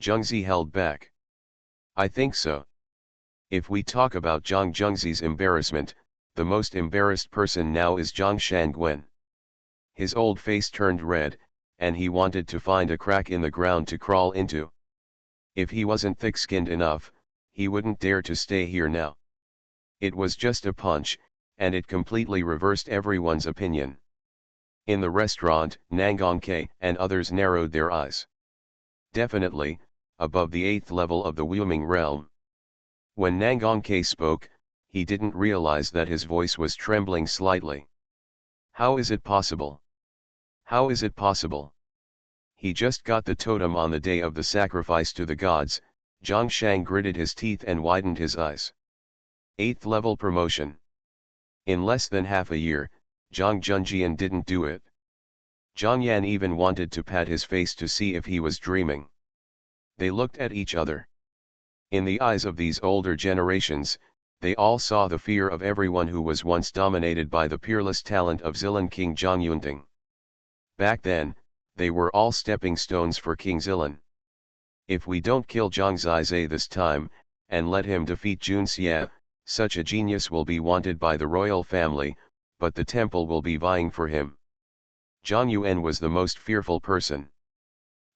Zhengzi held back. I think so. If we talk about Zhang Zhengzi's embarrassment, the most embarrassed person now is Zhang Xuanhuan. His old face turned red, and he wanted to find a crack in the ground to crawl into. If he wasn't thick-skinned enough, he wouldn't dare to stay here now. It was just a punch, and it completely reversed everyone's opinion. In the restaurant, Nangongke and others narrowed their eyes. Definitely, above the 8th level of the Wuming realm. When Nangongke spoke, he didn't realize that his voice was trembling slightly. How is it possible? How is it possible? He just got the totem on the day of the sacrifice to the gods. Zhang Shang gritted his teeth and widened his eyes. 8th level promotion. In less than half a year, Zhang Zhengjian didn't do it. Zhang Yan even wanted to pat his face to see if he was dreaming. They looked at each other. In the eyes of these older generations, they all saw the fear of everyone who was once dominated by the peerless talent of Zilan King Zhang Yunting. Back then, they were all stepping stones for King Zilan. If we don't kill Zhang Zizai this time, and let him defeat Jun Xie, such a genius will be wanted by the royal family, but the temple will be vying for him. Zhang Yuan was the most fearful person.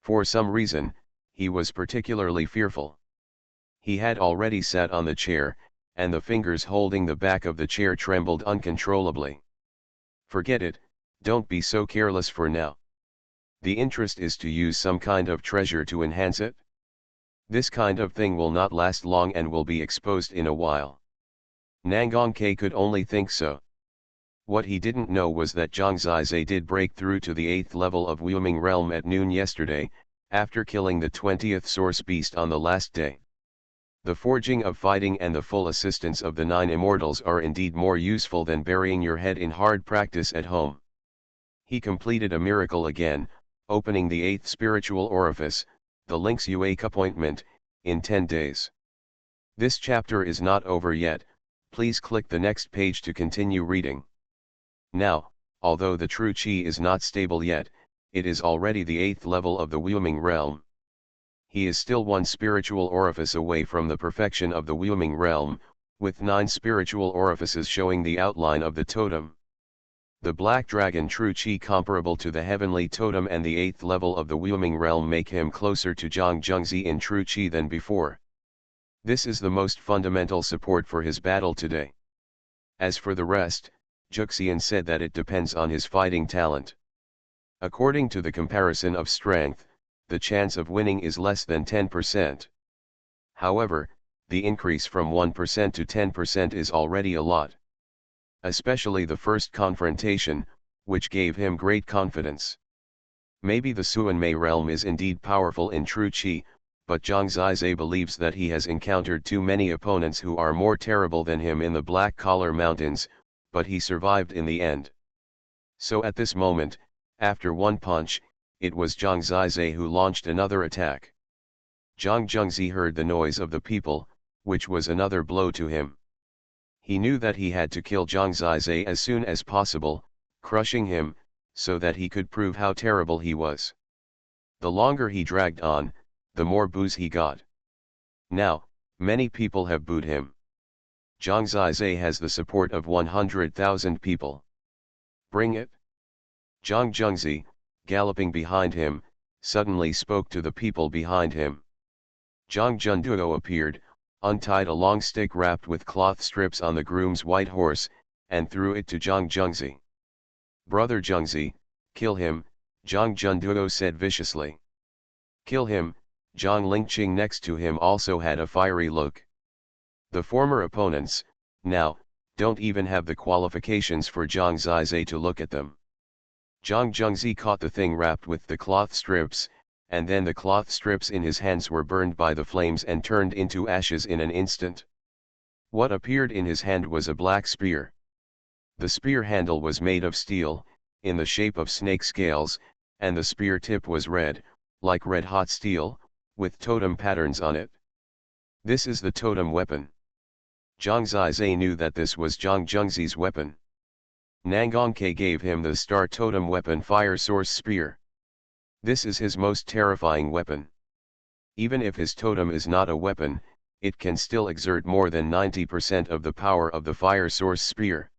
For some reason, he was particularly fearful. He had already sat on the chair, and the fingers holding the back of the chair trembled uncontrollably. Forget it, don't be so careless for now. The interest is to use some kind of treasure to enhance it. This kind of thing will not last long and will be exposed in a while. Nangongke could only think so. What he didn't know was that Zhang Zizai did break through to the 8th level of Wuming realm at noon yesterday, after killing the 20th source beast on the last day. The forging of fighting and the full assistance of the 9 immortals are indeed more useful than burying your head in hard practice at home. He completed a miracle again, opening the 8th spiritual orifice, the Link's Uake appointment, in 10 days. This chapter is not over yet, please click the next page to continue reading. Now, although the true chi is not stable yet, it is already the 8th level of the Wuming realm. He is still 1 spiritual orifice away from the perfection of the Wuming realm, with 9 spiritual orifices showing the outline of the totem. The black dragon true chi comparable to the heavenly totem and the 8th level of the Wuming realm make him closer to Zhang Zhengzi in true chi than before. This is the most fundamental support for his battle today. As for the rest, Juxian said that it depends on his fighting talent. According to the comparison of strength, the chance of winning is less than 10%. However, the increase from 1% to 10% is already a lot. Especially the first confrontation, which gave him great confidence. Maybe the Xuanmei realm is indeed powerful in true chi, but Zhang Zizai believes that he has encountered too many opponents who are more terrible than him in the Black Collar Mountains, but he survived in the end. So at this moment, after 1 punch, it was Zhang Zizai who launched another attack. Zhang Zhengzi heard the noise of the people, which was another blow to him. He knew that he had to kill Zhang Zizai as soon as possible, crushing him, so that he could prove how terrible he was. The longer he dragged on, the more boos he got. Now, many people have booed him. Zhang Zizai has the support of 100,000 people. Bring it. Zhang Zhengzi, galloping behind him, suddenly spoke to the people behind him. Zhang Zhenduo appeared, untied a long stick wrapped with cloth strips on the groom's white horse, and threw it to Zhang Zhengzi. Brother Zhengzi, kill him, Zhang Zhenduo said viciously. Kill him. Zhang Lingqing next to him also had a fiery look. The former opponents, now, don't even have the qualifications for Zhang Zizai to look at them. Zhang Zhengzi caught the thing wrapped with the cloth strips, and then the cloth strips in his hands were burned by the flames and turned into ashes in an instant. What appeared in his hand was a black spear. The spear handle was made of steel, in the shape of snake scales, and the spear tip was red, like red-hot steel, with totem patterns on it. This is the totem weapon. Zhang Zizai knew that this was Zhang Zhengzi's weapon. Nangongke gave him the star totem weapon fire source spear. This is his most terrifying weapon. Even if his totem is not a weapon, it can still exert more than 90% of the power of the fire source spear.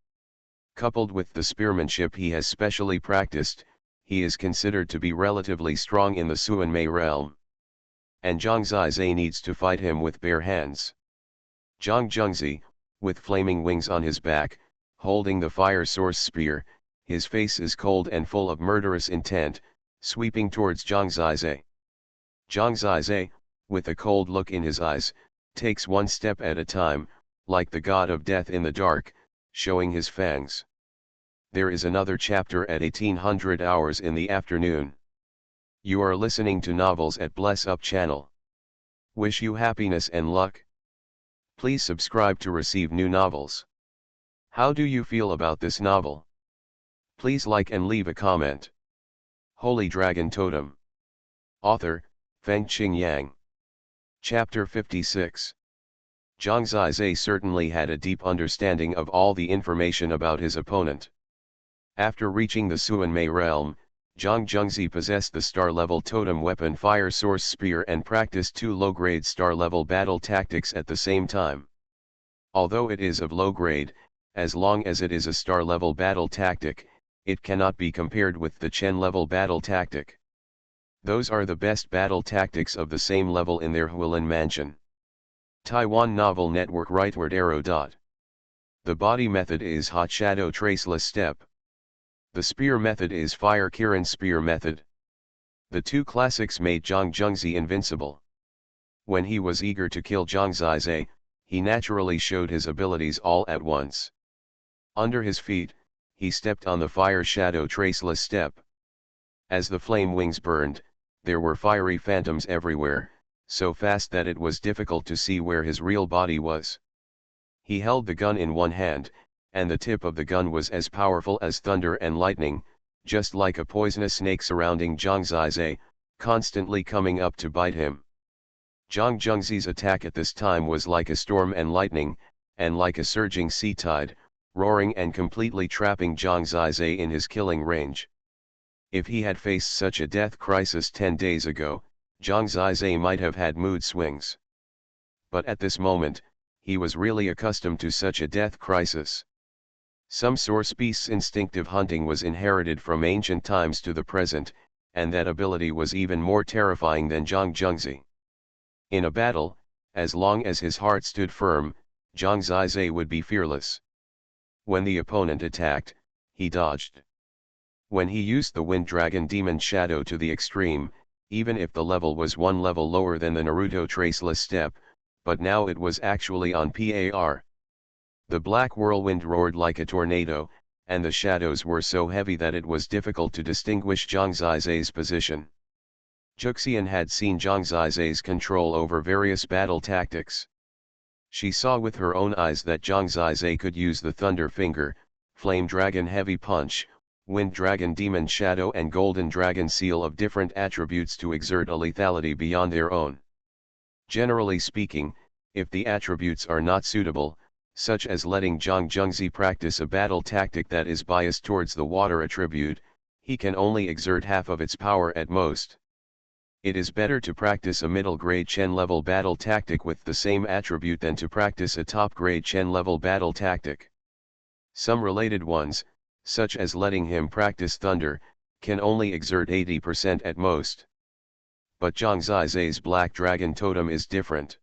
Coupled with the spearmanship he has specially practiced, he is considered to be relatively strong in the Xuanhuan realm. And Zhang Zizai needs to fight him with bare hands. Zhang Zhengzi, with flaming wings on his back, holding the fire source spear, his face is cold and full of murderous intent, sweeping towards Zhang Zizai. Zhang Zizai, with a cold look in his eyes, takes one step at a time, like the god of death in the dark, showing his fangs. There is another chapter at 1800 hours in the afternoon. You are listening to Novels at Bless Up channel. Wish you happiness and luck. Please subscribe to receive new novels. How do you feel about this novel? Please like and leave a comment. Holy Dragon Totem. Author, Fengqing Yang. Chapter 56. Zhang Zizai certainly had a deep understanding of all the information about his opponent. After reaching the Xuanhuan realm, Zhang Zhengzi possessed the star-level totem weapon fire source spear and practiced 2 low-grade star-level battle tactics at the same time. Although it is of low grade, as long as it is a star-level battle tactic, it cannot be compared with the Chen-level battle tactic. Those are the best battle tactics of the same level in their Hualin mansion. Taiwan Novel Network Rightward arrow. The body method is Hot Shadow Traceless Step. The spear method is Fire Kiran Spear method. The 2 classics made Zhang Zhengzi invincible. When he was eager to kill Zhang Zizai, he naturally showed his abilities all at once. Under his feet, he stepped on the Fire Shadow Traceless Step. As the flame wings burned, there were fiery phantoms everywhere, so fast that it was difficult to see where his real body was. He held the gun in one hand, and the tip of the gun was as powerful as thunder and lightning, just like a poisonous snake surrounding Zhang Zizai, constantly coming up to bite him. Zhang Zhengzi's attack at this time was like a storm and lightning, and like a surging sea tide, roaring and completely trapping Zhang Zizai in his killing range. If he had faced such a death crisis 10 days ago, Zhang Zizai might have had mood swings. But at this moment, he was really accustomed to such a death crisis. Some source beast's instinctive hunting was inherited from ancient times to the present, and that ability was even more terrifying than Zhang Zhengzi. In a battle, as long as his heart stood firm, Zhang Zizai would be fearless. When the opponent attacked, he dodged. When he used the Wind Dragon Demon Shadow to the extreme, even if the level was 1 level lower than the Naruto Traceless Step, but now it was actually on par. The black whirlwind roared like a tornado, and the shadows were so heavy that it was difficult to distinguish Zhang Zizai's position. Juxian had seen Zhang Zizai's control over various battle tactics. She saw with her own eyes that Zhang Zizai could use the Thunder Finger, Flame Dragon Heavy Punch, Wind Dragon Demon Shadow and Golden Dragon Seal of different attributes to exert a lethality beyond their own. Generally speaking, if the attributes are not suitable, such as letting Zhang Zhengzi practice a battle tactic that is biased towards the water attribute, he can only exert half of its power at most. It is better to practice a middle-grade Chen-level battle tactic with the same attribute than to practice a top-grade Chen-level battle tactic. Some related ones, such as letting him practice thunder, can only exert 80% at most. But Zhang Zizai's Black Dragon Totem is different.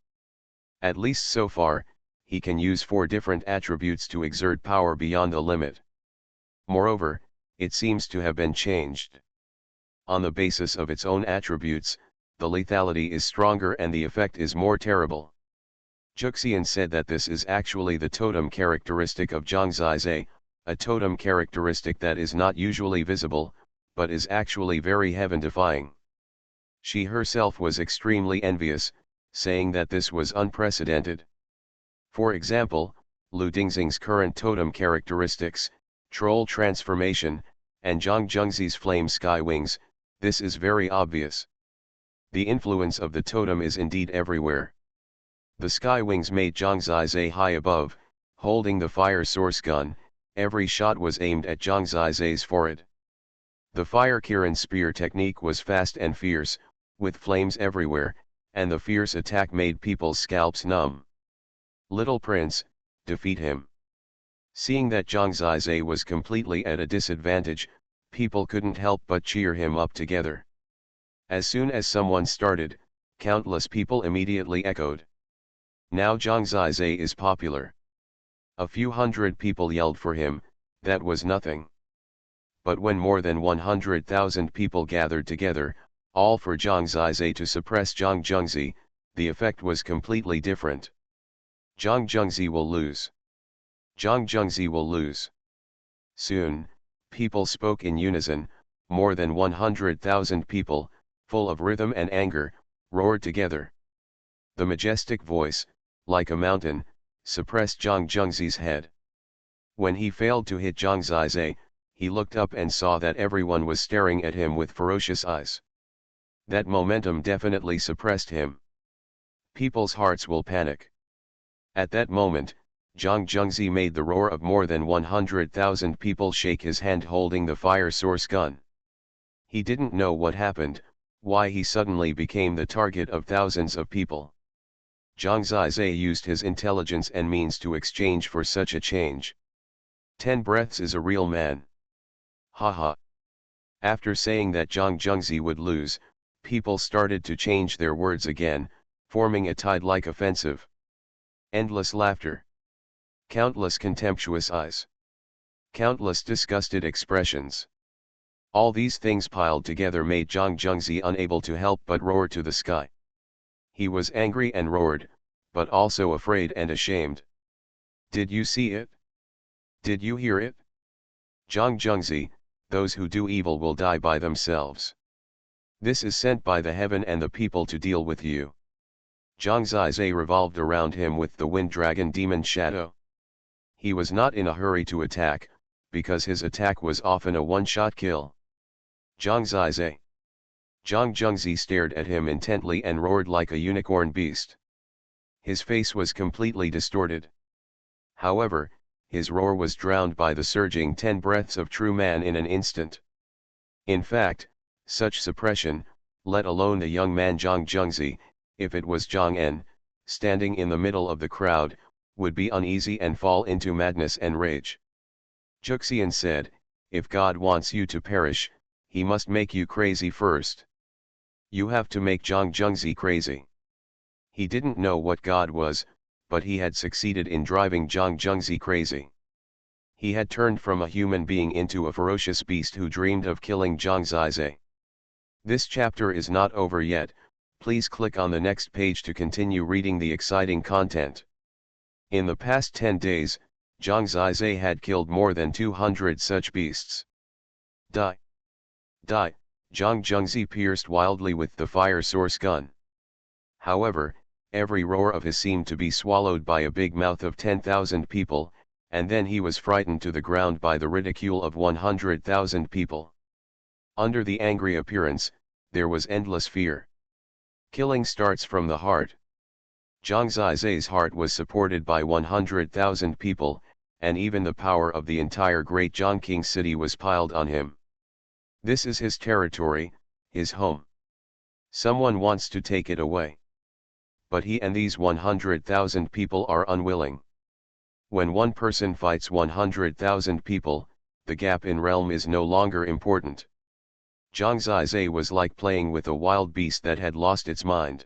At least so far, he can use 4 different attributes to exert power beyond the limit. Moreover, it seems to have been changed. On the basis of its own attributes, the lethality is stronger and the effect is more terrible. Xuanhuan said that this is actually the totem characteristic of Zhang Zizai, a totem characteristic that is not usually visible, but is actually very heaven-defying. She herself was extremely envious, saying that this was unprecedented. For example, Lu Dingxing's current totem characteristics, Troll Transformation, and Zhang Zhengzi's Flame Sky Wings, this is very obvious. The influence of the totem is indeed everywhere. The Sky Wings made Zhang Zizai high above, holding the fire source gun, every shot was aimed at Zhang Zizai's forehead. The Fire Kirin Spear technique was fast and fierce, with flames everywhere, and the fierce attack made people's scalps numb. Little Prince, defeat him. Seeing that Zhang Zizai was completely at a disadvantage, people couldn't help but cheer him up together. As soon as someone started, countless people immediately echoed. Now Zhang Zizai is popular. A few hundred people yelled for him, that was nothing. But when more than 100,000 people gathered together, all for Zhang Zizai to suppress Zhang Zhengzi, the effect was completely different. Zhang Zhengzi will lose. Zhang Zhengzi will lose. Soon, people spoke in unison, more than 100,000 people, full of rhythm and anger, roared together. The majestic voice, like a mountain, suppressed Zhang Zhengzi's head. When he failed to hit Zhang Zizai, he looked up and saw that everyone was staring at him with ferocious eyes. That momentum definitely suppressed him. People's hearts will panic. At that moment, Zhang Zhengzi made the roar of more than 100,000 people shake his hand holding the fire source gun. He didn't know what happened, why he suddenly became the target of thousands of people. Zhang Zizai used his intelligence and means to exchange for such a change. 10 breaths is a real man. Haha. After saying that Zhang Zhengzi would lose, people started to change their words again, forming a tide-like offensive. Endless laughter. Countless contemptuous eyes. Countless disgusted expressions. All these things piled together made Zhang Zhengzi unable to help but roar to the sky. He was angry and roared, but also afraid and ashamed. Did you see it? Did you hear it? Zhang Zhengzi, those who do evil will die by themselves. This is sent by the heaven and the people to deal with you. Zhang Zizai revolved around him with the wind dragon demon shadow. He was not in a hurry to attack, because his attack was often a one-shot kill. Zhang Zizai. Zhang Zhengzi stared at him intently and roared like a unicorn beast. His face was completely distorted. However, his roar was drowned by the surging 10 breaths of true man in an instant. In fact, such suppression, let alone the young man Zhang Zhengzi, if it was Zhang En, standing in the middle of the crowd, would be uneasy and fall into madness and rage. Xuanhuan said, if God wants you to perish, he must make you crazy first. You have to make Zhang Zhengzi crazy. He didn't know what God was, but he had succeeded in driving Zhang Zhengzi crazy. He had turned from a human being into a ferocious beast who dreamed of killing Zhang Zizai. This chapter is not over yet, please click on the next page to continue reading the exciting content. In the past 10 days, Zhang Zizai had killed more than 200 such beasts. Die! Die! Zhang Zhengzi pierced wildly with the fire source gun. However, every roar of his seemed to be swallowed by a big mouth of 10,000 people, and then he was frightened to the ground by the ridicule of 100,000 people. Under the angry appearance, there was endless fear. Killing starts from the heart. Zhang Zizai's heart was supported by 100,000 people, and even the power of the entire great Zhongqing city was piled on him. This is his territory, his home. Someone wants to take it away. But he and these 100,000 people are unwilling. When one person fights 100,000 people, the gap in realm is no longer important. Zhang Zizai was like playing with a wild beast that had lost its mind.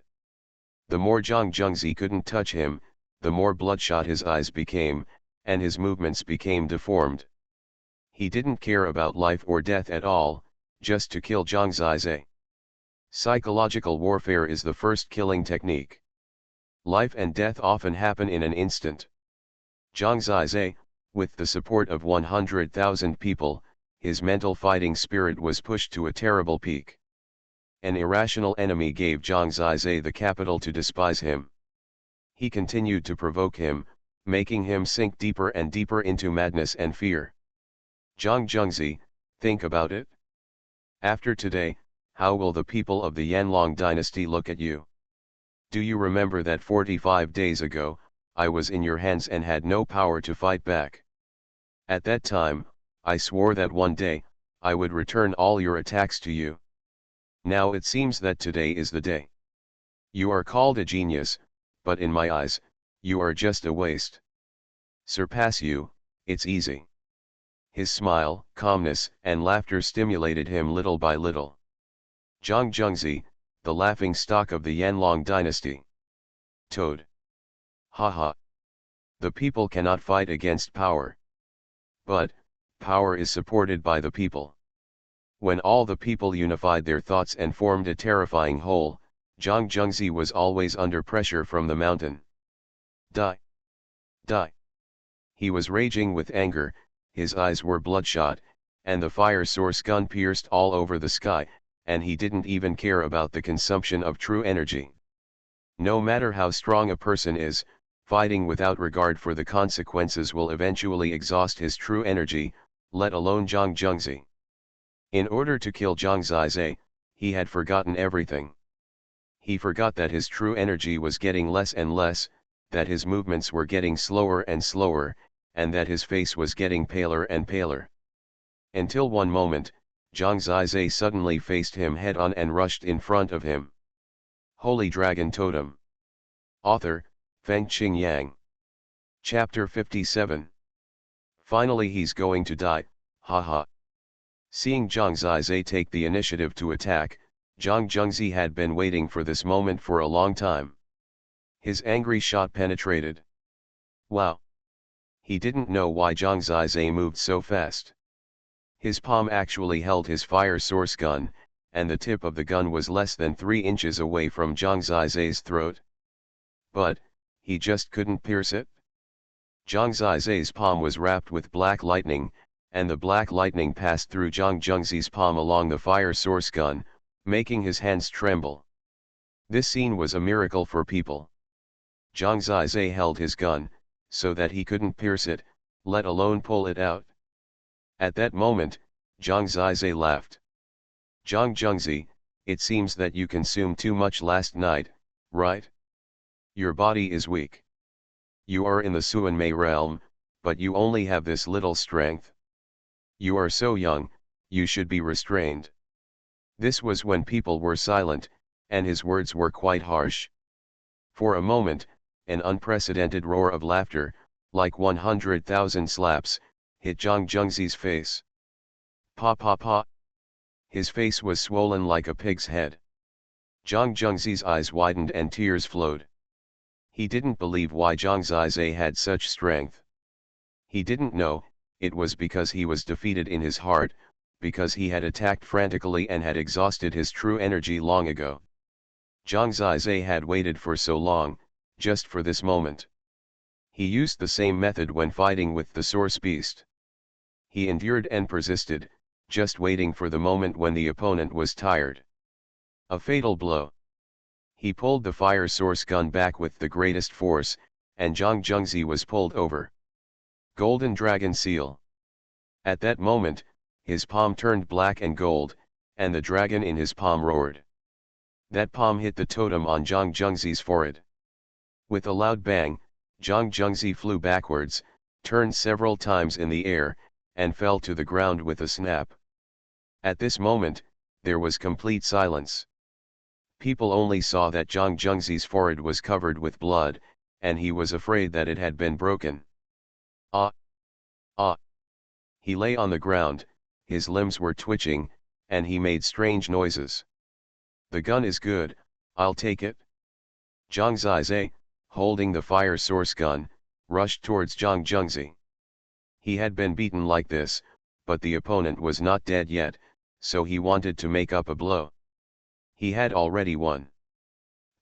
The more Zhang Zhengzi couldn't touch him, the more bloodshot his eyes became, and his movements became deformed. He didn't care about life or death at all, just to kill Zhang Zizai. Psychological warfare is the first killing technique. Life and death often happen in an instant. Zhang Zizai, with the support of 100,000 people, his mental fighting spirit was pushed to a terrible peak. An irrational enemy gave Zhang Zizai the capital to despise him. He continued to provoke him, making him sink deeper and deeper into madness and fear. Zhang Zhengzi, think about it. After today, how will the people of the Yanlong dynasty look at you? Do you remember that 45 days ago, I was in your hands and had no power to fight back? At that time, I swore that one day, I would return all your attacks to you. Now it seems that today is the day. You are called a genius, but in my eyes, you are just a waste. Surpass you, it's easy. His smile, calmness, and laughter stimulated him little by little. Zhang Zhengzi, the laughing stock of the Yanlong dynasty. Toad. Haha. The people cannot fight against power. But, power is supported by the people. When all the people unified their thoughts and formed a terrifying whole, Zhang Zhengzi was always under pressure from the mountain. Die! Die! He was raging with anger, his eyes were bloodshot, and the fire source gun pierced all over the sky, and he didn't even care about the consumption of true energy. No matter how strong a person is, fighting without regard for the consequences will eventually exhaust his true energy, let alone Zhang Zhengzi. In order to kill Zhang Zizai, he had forgotten everything. He forgot that his true energy was getting less and less, that his movements were getting slower and slower, and that his face was getting paler and paler. Until one moment, Zhang Zizai suddenly faced him head-on and rushed in front of him. Holy Dragon Totem. Author, Fengqing Yang. Chapter 57. Finally he's going to die, haha. Seeing Zhang Zizai take the initiative to attack, Zhang Zhengzi had been waiting for this moment for a long time. His angry shot penetrated. Wow! He didn't know why Zhang Zizai moved so fast. His palm actually held his fire source gun, and the tip of the gun was less than 3 inches away from Zhang Zizai's throat. But, he just couldn't pierce it. Zhang Zizai's palm was wrapped with black lightning, and the black lightning passed through Zhang Zhengzi's palm along the fire source gun, making his hands tremble. This scene was a miracle for people. Zhang Zizai held his gun, so that he couldn't pierce it, let alone pull it out. At that moment, Zhang Zizai laughed. Zhang Zhengzi, it seems that you consumed too much last night, right? Your body is weak. You are in the Xuanhuan realm, but you only have this little strength. You are so young, you should be restrained. This was when people were silent, and his words were quite harsh. For a moment, an unprecedented roar of laughter, like 100,000 slaps, hit Zhang Zhengzi's face. Pa pa pa. His face was swollen like a pig's head. Zhang Zhengzi's eyes widened and tears flowed. He didn't believe why Zhang Zizai had such strength. He didn't know, it was because he was defeated in his heart, because he had attacked frantically and had exhausted his true energy long ago. Zhang Zizai had waited for so long, just for this moment. He used the same method when fighting with the source beast. He endured and persisted, just waiting for the moment when the opponent was tired. A fatal blow. He pulled the fire source gun back with the greatest force, and Zhang Zhengzi was pulled over. Golden Dragon Seal. At that moment, his palm turned black and gold, and the dragon in his palm roared. That palm hit the totem on Zhang Zhengzi's forehead. With a loud bang, Zhang Zhengzi flew backwards, turned several times in the air, and fell to the ground with a snap. At this moment, there was complete silence. People only saw that Zhang Zhengzi's forehead was covered with blood, and he was afraid that it had been broken. Ah! Ah! He lay on the ground, his limbs were twitching, and he made strange noises. The gun is good, I'll take it. Zhang Zizai, holding the fire source gun, rushed towards Zhang Zhengzi. He had been beaten like this, but the opponent was not dead yet, so he wanted to make up a blow. He had already won.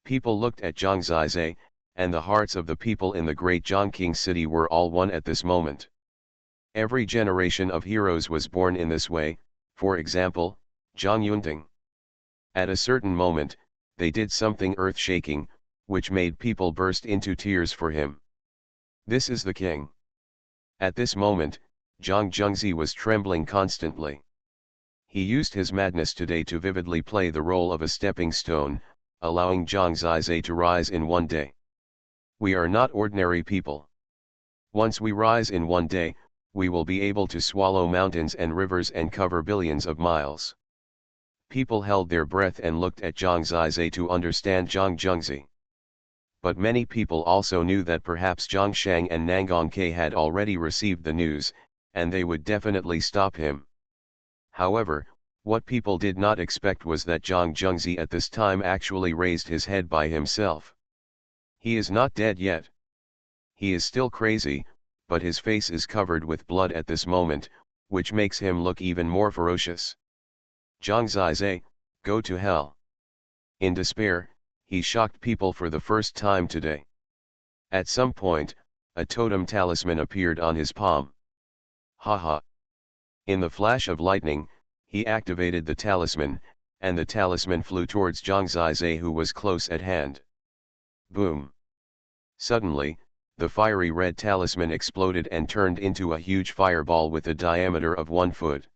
People looked at Zhang Zizai, and the hearts of the people in the great Zhongqing city were all one at this moment. Every generation of heroes was born in this way, for example, Zhang Yunting. At a certain moment, they did something earth-shaking, which made people burst into tears for him. This is the king. At this moment, Zhang Zhengzi was trembling constantly. He used his madness today to vividly play the role of a stepping stone, allowing Zhang Zizai to rise in one day. We are not ordinary people. Once we rise in one day, we will be able to swallow mountains and rivers and cover billions of miles. People held their breath and looked at Zhang Zizai to understand Zhang Zhengzi. But many people also knew that perhaps Zhongshang and Nangongke had already received the news, and they would definitely stop him. However, what people did not expect was that Zhang Zhengzi at this time actually raised his head by himself. He is not dead yet. He is still crazy, but his face is covered with blood at this moment, which makes him look even more ferocious. Zhang Zizai, go to hell. In despair, he shocked people for the first time today. At some point, a totem talisman appeared on his palm. Haha. In the flash of lightning, he activated the talisman, and the talisman flew towards Zhang Zizai, who was close at hand. Boom. Suddenly, the fiery red talisman exploded and turned into a huge fireball with a diameter of 1 foot.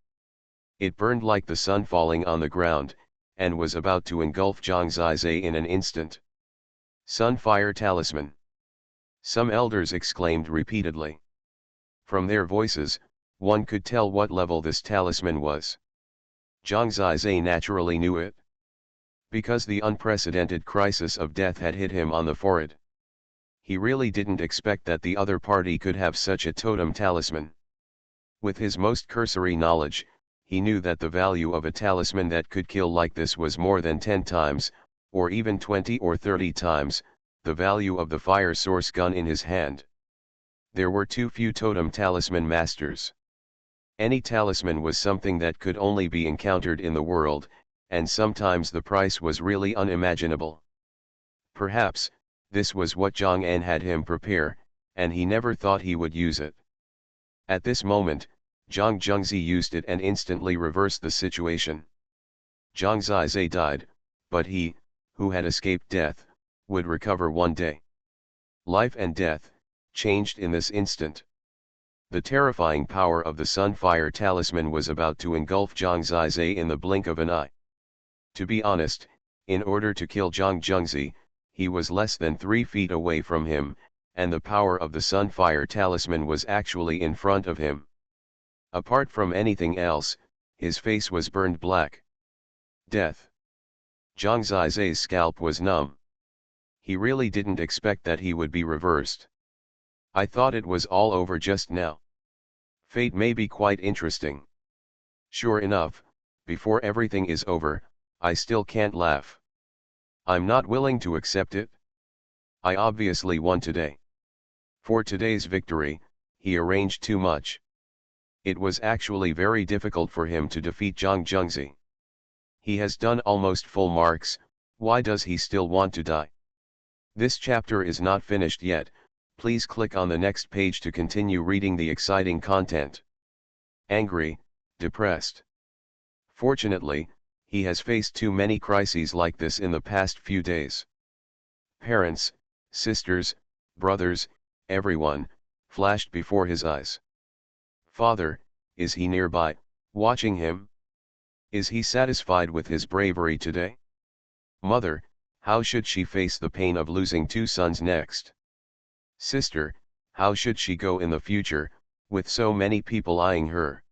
It burned like the sun falling on the ground, and was about to engulf Zhang Zizai in an instant. Sunfire Talisman. Some elders exclaimed repeatedly. From their voices, one could tell what level this talisman was. Zhang Zizai naturally knew it. Because the unprecedented crisis of death had hit him on the forehead. He really didn't expect that the other party could have such a totem talisman. With his most cursory knowledge, he knew that the value of a talisman that could kill like this was more than 10 times, or even 20 or 30 times, the value of the fire source gun in his hand. There were too few totem talisman masters. Any talisman was something that could only be encountered in the world, and sometimes the price was really unimaginable. Perhaps, this was what Zhang An had him prepare, and he never thought he would use it. At this moment, Zhang Zhengzi used it and instantly reversed the situation. Zhang Zizai died, but he, who had escaped death, would recover one day. Life and death, changed in this instant. The terrifying power of the Sunfire Talisman was about to engulf Zhang Zizai in the blink of an eye. To be honest, in order to kill Zhang Zhengzi, he was less than 3 feet away from him, and the power of the Sunfire Talisman was actually in front of him. Apart from anything else, his face was burned black. Death. Zhang Zizai's scalp was numb. He really didn't expect that he would be reversed. I thought it was all over just now. Fate may be quite interesting. Sure enough, before everything is over, I still can't laugh. I'm not willing to accept it. I obviously won today. For today's victory, he arranged too much. It was actually very difficult for him to defeat Zhang Zhengzi. He has done almost full marks, why does he still want to die? This chapter is not finished yet, please click on the next page to continue reading the exciting content. Angry, depressed. Fortunately, he has faced too many crises like this in the past few days. Parents, sisters, brothers, everyone, flashed before his eyes. Father, is he nearby, watching him? Is he satisfied with his bravery today? Mother, How should she face the pain of losing 2 sons next? Sister, how should she go in the future, with so many people eyeing her?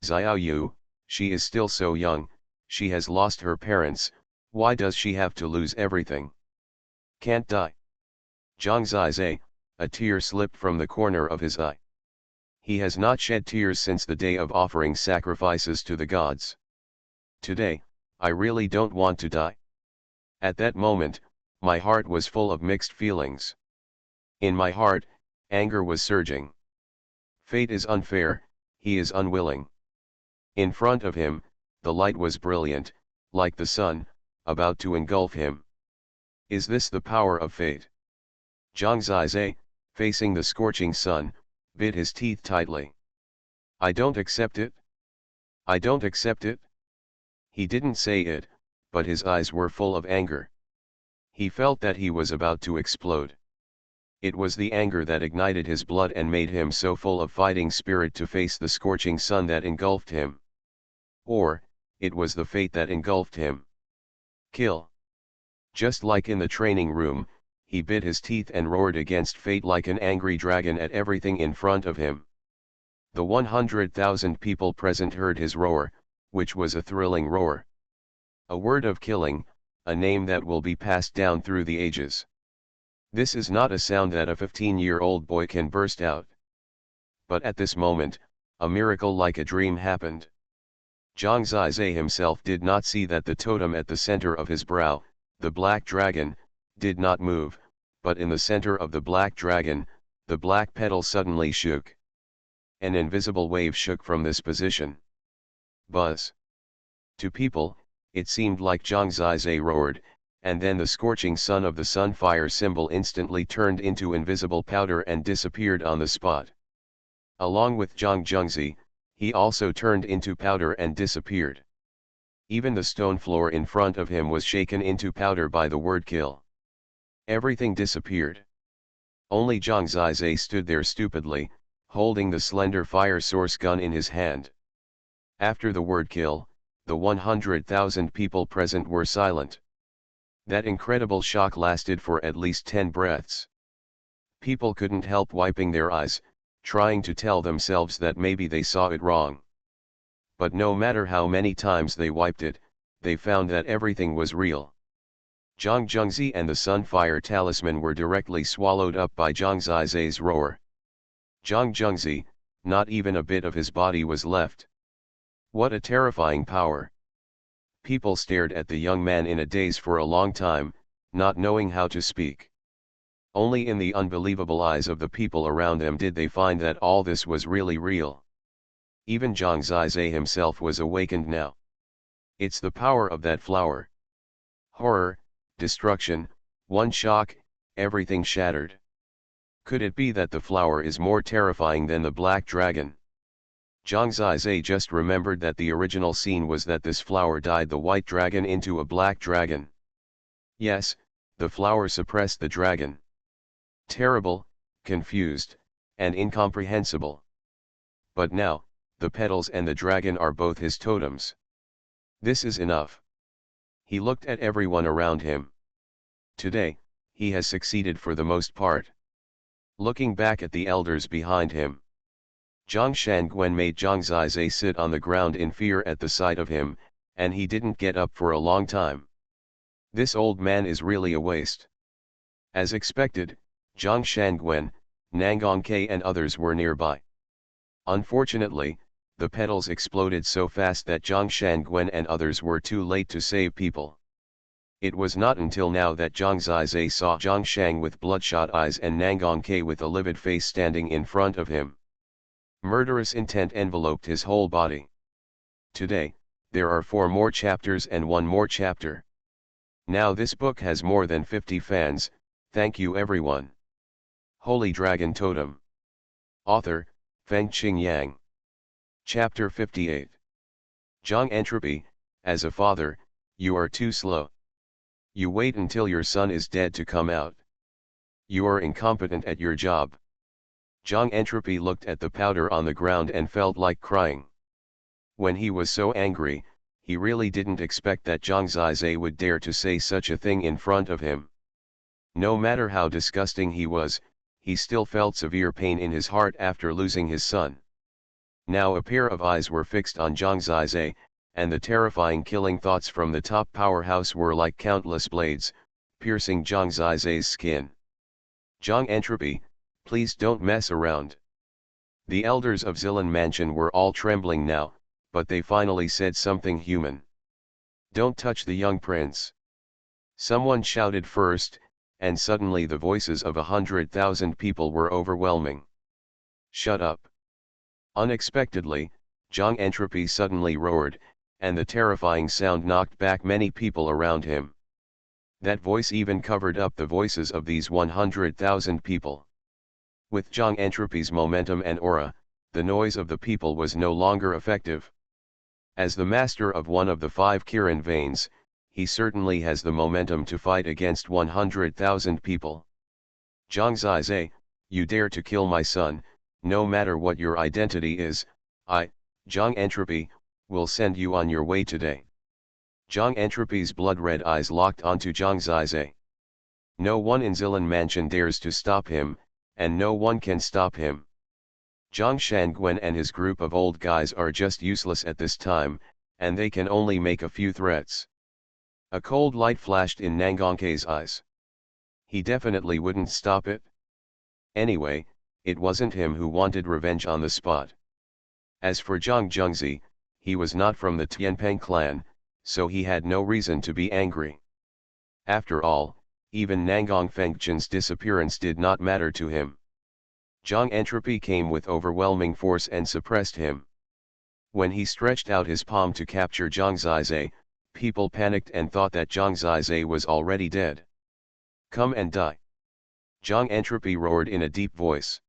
Xiaoyu, she is still so young, she has lost her parents, why does she have to lose everything? Can't die. Zhang Zizai, a tear slipped from the corner of his eye. He has not shed tears since the day of offering sacrifices to the gods. Today, I really don't want to die. At that moment, my heart was full of mixed feelings. In my heart, anger was surging. Fate is unfair, he is unwilling. In front of him, the light was brilliant, like the sun, about to engulf him. Is this the power of fate? Zhang Zizai, facing the scorching sun, bit his teeth tightly. I don't accept it. I don't accept it. He didn't say it, but his eyes were full of anger. He felt that he was about to explode. It was the anger that ignited his blood and made him so full of fighting spirit to face the scorching sun that engulfed him. Or, it was the fate that engulfed him. Kill. Just like in the training room, he bit his teeth and roared against fate like an angry dragon at everything in front of him. The 100,000 people present heard his roar, which was a thrilling roar. A word of killing, a name that will be passed down through the ages. This is not a sound that a 15-year-old boy can burst out. But at this moment, a miracle like a dream happened. Zhang Zizai himself did not see that the totem at the center of his brow, the black dragon, did not move, but in the center of the black dragon, the black petal suddenly shook. An invisible wave shook from this position. Buzz. To people, it seemed like Zhang Zizai roared, and then the scorching sun of the sunfire symbol instantly turned into invisible powder and disappeared on the spot. Along with Zhang Zhengzi, he also turned into powder and disappeared. Even the stone floor in front of him was shaken into powder by the word kill. Everything disappeared. Only Zhang Zizai stood there stupidly, holding the slender fire source gun in his hand. After the word kill, the 100,000 people present were silent. That incredible shock lasted for at least 10 breaths. People couldn't help wiping their eyes, trying to tell themselves that maybe they saw it wrong. But no matter how many times they wiped it, they found that everything was real. Zhang Zhengzi and the Sunfire Talisman were directly swallowed up by Zhang Zizai's roar. Zhang Zhengzi, not even a bit of his body was left. What a terrifying power! People stared at the young man in a daze for a long time, not knowing how to speak. Only in the unbelievable eyes of the people around them did they find that all this was really real. Even Zhang Zizai himself was awakened now. It's the power of that flower. Horror, destruction, one shock, everything shattered. Could it be that the flower is more terrifying than the black dragon? Zhang Zizai just remembered that the original scene was that this flower dyed the white dragon into a black dragon. Yes, the flower suppressed the dragon. Terrible, confused, and incomprehensible. But now, the petals and the dragon are both his totems. This is enough. He looked at everyone around him. Today, he has succeeded for the most part. Looking back at the elders behind him, Zhang Xuanhuan made Zhang Zizai sit on the ground in fear at the sight of him, and he didn't get up for a long time. This old man is really a waste. As expected, Zhang Xuanhuan, Nangongke and others were nearby. Unfortunately, the petals exploded so fast that Zhang Xuanhuan and others were too late to save people. It was not until now that Zhang Zizai saw Zhang Shang with bloodshot eyes and Nangongke with a livid face standing in front of him. Murderous intent enveloped his whole body. Today, there are 4 more chapters and 1 more chapter. Now this book has more than 50 fans, thank you everyone. Holy Dragon Totem. Author, Fengqing Yang. Chapter 58. Zhang Entropy, as a father, you are too slow. You wait until your son is dead to come out. You are incompetent at your job. Zhang Entropy looked at the powder on the ground and felt like crying. When he was so angry, he really didn't expect that Zhang Zizai would dare to say such a thing in front of him. No matter how disgusting he was, he still felt severe pain in his heart after losing his son. Now a pair of eyes were fixed on Zhang Zizai, and the terrifying killing thoughts from the top powerhouse were like countless blades, piercing Zhang Zizai's skin. "Zhang Entropy, please don't mess around." The elders of Zilan Mansion were all trembling now, but they finally said something human. "Don't touch the young prince." Someone shouted first, and suddenly the voices of 100,000 people were overwhelming. "Shut up." Unexpectedly, Zhang Entropy suddenly roared, and the terrifying sound knocked back many people around him. That voice even covered up the voices of these 100,000 people. With Zhang Entropy's momentum and aura, the noise of the people was no longer effective. As the master of one of the 5 Kirin veins, he certainly has the momentum to fight against 100,000 people. "Zhang Zizai, you dare to kill my son, no matter what your identity is, I, Zhang Entropy, will send you on your way today." Zhang Entropy's blood-red eyes locked onto Zhang Zizai. No one in Zilan Mansion dares to stop him, and no one can stop him. Zhang Xuanhuan and his group of old guys are just useless at this time, and they can only make a few threats. A cold light flashed in Nangongke's eyes. He definitely wouldn't stop it. Anyway, it wasn't him who wanted revenge on the spot. As for Zhang Zhengzi, he was not from the Tianpeng clan, so he had no reason to be angry. After all, even Nangong Fengchen's disappearance did not matter to him. Zhang Entropy came with overwhelming force and suppressed him. When he stretched out his palm to capture Zhang Zizai, people panicked and thought that Zhang Zizai was already dead. "Come and die." Zhang Entropy roared in a deep voice.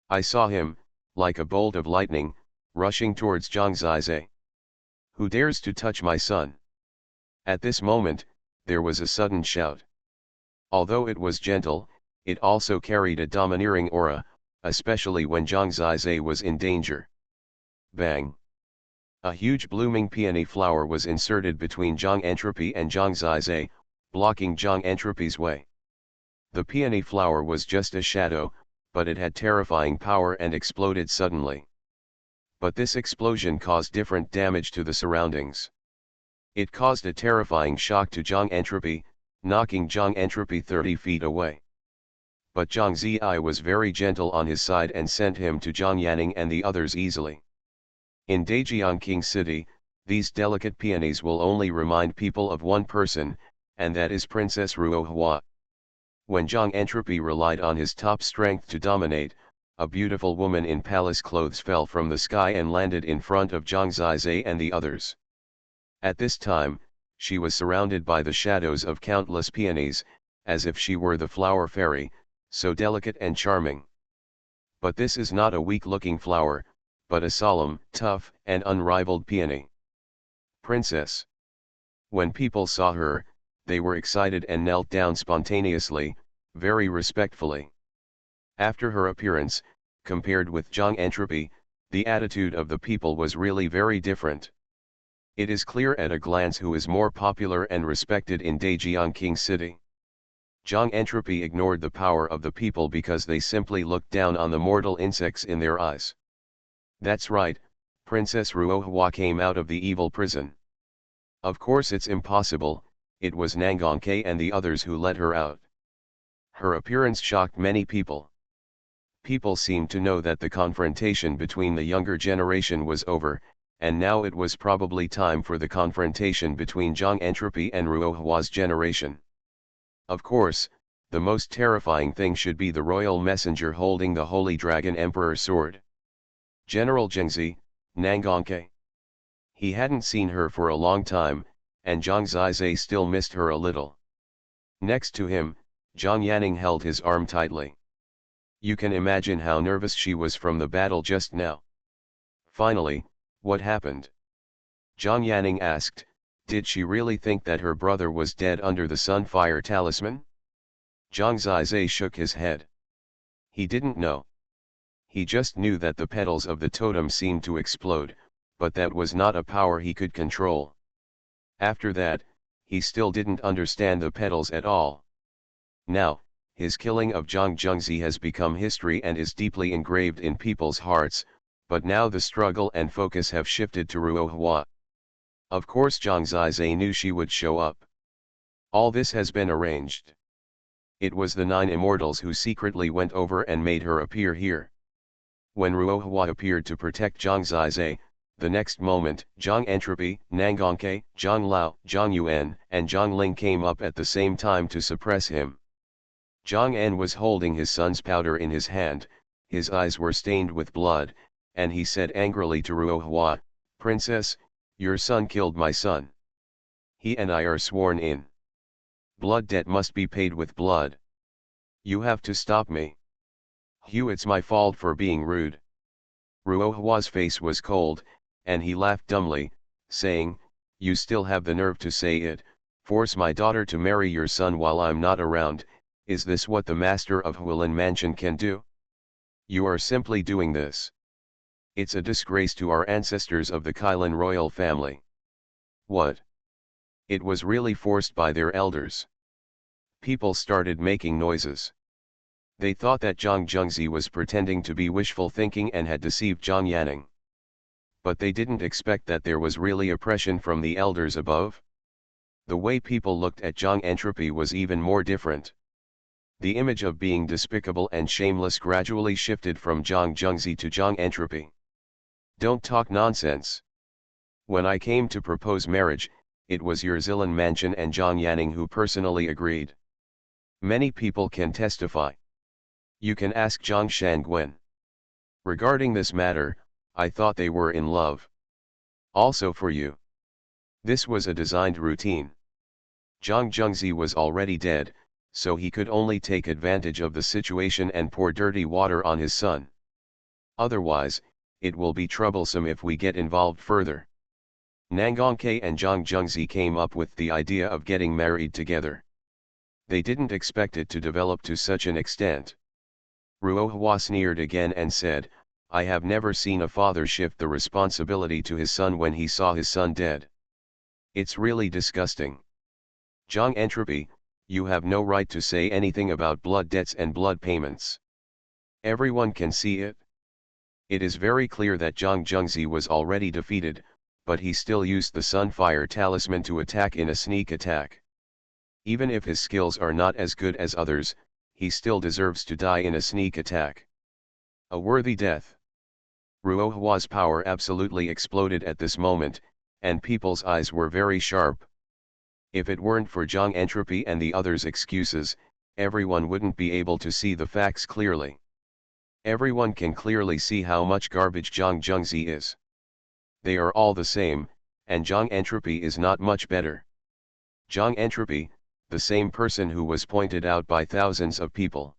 I saw him, like a bolt of lightning, rushing towards Zhang Zizai. "Who dares to touch my son?" At this moment, there was a sudden shout. Although it was gentle, it also carried a domineering aura, especially when Zhang Zizai was in danger. Bang! A huge blooming peony flower was inserted between Zhang Entropy and Zhang Zizai, blocking Zhang Entropy's way. The peony flower was just a shadow, but it had terrifying power and exploded suddenly. But this explosion caused different damage to the surroundings. It caused a terrifying shock to Zhang Entropy, knocking Zhang Entropy 30 feet away. But Zhang Zizai was very gentle on his side and sent him to Zhang Yanning and the others easily. In Dajiangqing City, these delicate peonies will only remind people of one person, and that is Princess Ruohua. When Zhang Entropy relied on his top strength to dominate, a beautiful woman in palace clothes fell from the sky and landed in front of Zhang Zizai and the others. At this time, she was surrounded by the shadows of countless peonies, as if she were the flower fairy, so delicate and charming. But this is not a weak-looking flower, but a solemn, tough, and unrivaled peony. Princess. When people saw her, they were excited and knelt down spontaneously, very respectfully. After her appearance, compared with Zhang Entropy, the attitude of the people was really very different. It is clear at a glance who is more popular and respected in Dajiangqing City. Zhang Entropy ignored the power of the people because they simply looked down on the mortal insects in their eyes. That's right, Princess Ruohua came out of the evil prison. Of course it's impossible, it was Nangongke and the others who let her out. Her appearance shocked many people. People seemed to know that the confrontation between the younger generation was over, and now it was probably time for the confrontation between Zhang Entropy and Ruohua's generation. Of course, the most terrifying thing should be the royal messenger holding the Holy Dragon Emperor sword. General Zhengzi, Nangongke. He hadn't seen her for a long time, and Zhang Zizai still missed her a little. Next to him, Zhang Yanning held his arm tightly. You can imagine how nervous she was from the battle just now. Finally, what happened? Zhang Yanning asked, did she really think that her brother was dead under the Sunfire talisman? Zhang Zizai shook his head. He didn't know. He just knew that the petals of the totem seemed to explode, but that was not a power he could control. After that, he still didn't understand the petals at all. Now, his killing of Zhang Zhengzi has become history and is deeply engraved in people's hearts, but now the struggle and focus have shifted to Ruohua. Of course Zhang Zizai knew she would show up. All this has been arranged. It was the 9 immortals who secretly went over and made her appear here. When Ruohua appeared to protect Zhang Zizai, the next moment, Zhang Entropy, Nangongke, Zhang Lao, Zhang Yuan, and Zhang Ling came up at the same time to suppress him. Zhang En was holding his son's powder in his hand, his eyes were stained with blood, and he said angrily to Ruohua, "Princess, your son killed my son. He and I are sworn in. Blood debt must be paid with blood. You have to stop me. Hugh, it's my fault for being rude." Ruohua's face was cold, and he laughed dumbly, saying, "You still have the nerve to say it, force my daughter to marry your son while I'm not around, is this what the master of Hualin Mansion can do? You are simply doing this. It's a disgrace to our ancestors of the Kailan royal family." What? It was really forced by their elders. People started making noises. They thought that Zhang Zhengzi was pretending to be wishful thinking and had deceived Zhang Yanning. But they didn't expect that there was really oppression from the elders above. The way people looked at Zhang Entropy was even more different. The image of being despicable and shameless gradually shifted from Zhang Zhengzi to Zhang Entropy. Don't talk nonsense. When I came to propose marriage, it was your Zilan Mansion and Zhang Yanning who personally agreed. Many people can testify. You can ask Zhang Shangguan. Regarding this matter, I thought they were in love. Also for you. This was a designed routine. Zhang Zhengzi was already dead, so he could only take advantage of the situation and pour dirty water on his son. Otherwise, it will be troublesome if we get involved further. Nangongke and Zhang Zhengzi came up with the idea of getting married together. They didn't expect it to develop to such an extent. Ruohua sneered again and said, "I have never seen a father shift the responsibility to his son when he saw his son dead. It's really disgusting. Zhang Entropy, you have no right to say anything about blood debts and blood payments. Everyone can see it. It is very clear that Zhang Zhengzi was already defeated, but he still used the Sunfire Talisman to attack in a sneak attack. Even if his skills are not as good as others, he still deserves to die in a sneak attack. A worthy death." Ruohua's power absolutely exploded at this moment, and people's eyes were very sharp. If it weren't for Zhang Entropy and the others' excuses, everyone wouldn't be able to see the facts clearly. Everyone can clearly see how much garbage Zhang Zhengzi is. They are all the same, and Zhang Entropy is not much better. Zhang Entropy, the same person who was pointed out by thousands of people.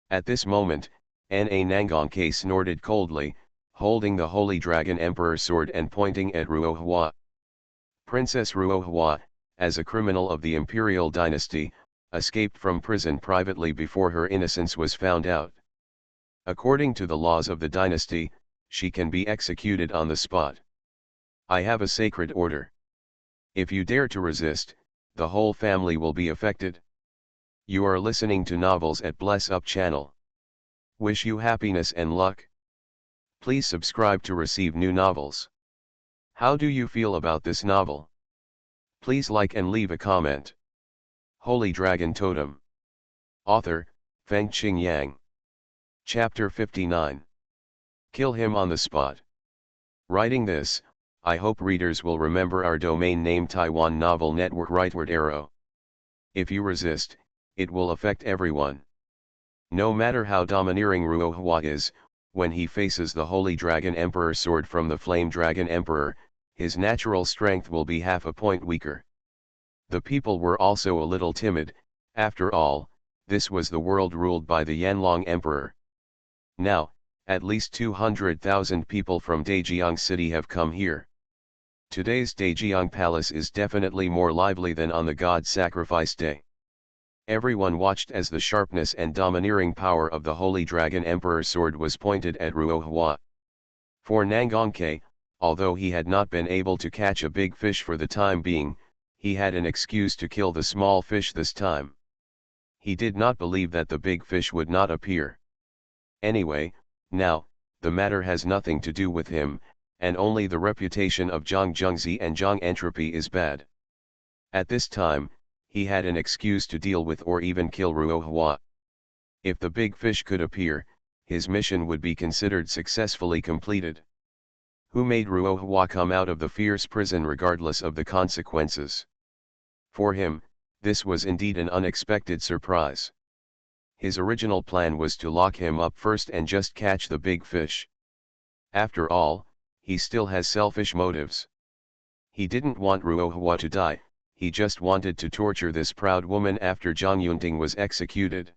At this moment, Na Nangongke snorted coldly, holding the Holy Dragon Emperor sword and pointing at Ruohua. Princess Ruohua, as a criminal of the imperial dynasty, escaped from prison privately before her innocence was found out. According to the laws of the dynasty, she can be executed on the spot. I have a sacred order. If you dare to resist, the whole family will be affected. You are listening to Novels at Bless Up channel. Wish you happiness and luck. Please subscribe to receive new novels. How do you feel about this novel? Please like and leave a comment. Holy Dragon Totem. Author, Fengqing Yang. Chapter 59. Kill him on the spot. Writing this, I hope readers will remember our domain name Taiwan Novel Network rightward arrow. If you resist, it will affect everyone. No matter how domineering Ruohua is, when he faces the Holy Dragon Emperor sword from the Flame Dragon Emperor, his natural strength will be half a point weaker. The people were also a little timid, after all, this was the world ruled by the Yanlong Emperor. Now, at least 200,000 people from Daejiang City have come here. Today's Daejiang Palace is definitely more lively than on the God Sacrifice Day. Everyone watched as the sharpness and domineering power of the Holy Dragon Emperor sword was pointed at Ruohua. For Nangongke, although he had not been able to catch a big fish for the time being, he had an excuse to kill the small fish this time. He did not believe that the big fish would not appear. Anyway, now, the matter has nothing to do with him, and only the reputation of Zhang Zhengzi and Zhang Entropy is bad. At this time, he had an excuse to deal with or even kill Ruohua. If the big fish could appear, his mission would be considered successfully completed. Who made Ruohua come out of the fierce prison regardless of the consequences? For him, this was indeed an unexpected surprise. His original plan was to lock him up first and just catch the big fish. After all, he still has selfish motives. He didn't want Ruohua to die, he just wanted to torture this proud woman after Zhang Yunting was executed.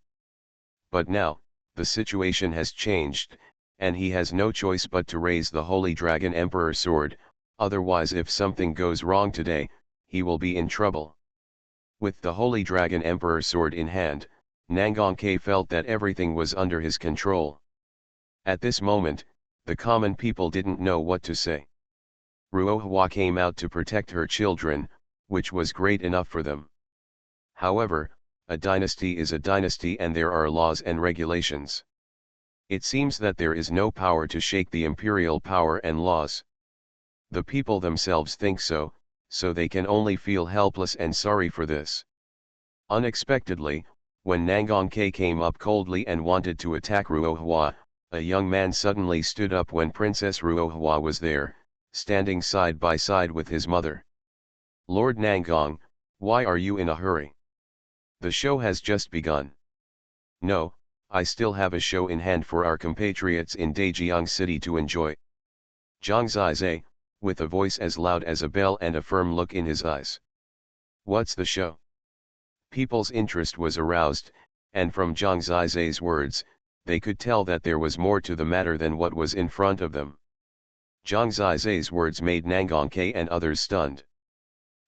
But now, the situation has changed, and he has no choice but to raise the Holy Dragon Emperor sword, otherwise if something goes wrong today, he will be in trouble. With the Holy Dragon Emperor sword in hand, Nangongke felt that everything was under his control. At this moment, the common people didn't know what to say. Ruohua came out to protect her children, which was great enough for them. However, a dynasty is a dynasty and there are laws and regulations. It seems that there is no power to shake the imperial power and laws. The people themselves think so, so they can only feel helpless and sorry for this. Unexpectedly, when Nangongke came up coldly and wanted to attack Ruohua, a young man suddenly stood up when Princess Ruohua was there, standing side by side with his mother. "Lord Nangong, why are you in a hurry? The show has just begun." "No, I still have a show in hand for our compatriots in Daejiang City to enjoy." Zhang Zizai, with a voice as loud as a bell and a firm look in his eyes. "What's the show?" People's interest was aroused, and from Zhang Zizai's words, they could tell that there was more to the matter than what was in front of them. Zhang Zizai's words made Nangongke and others stunned.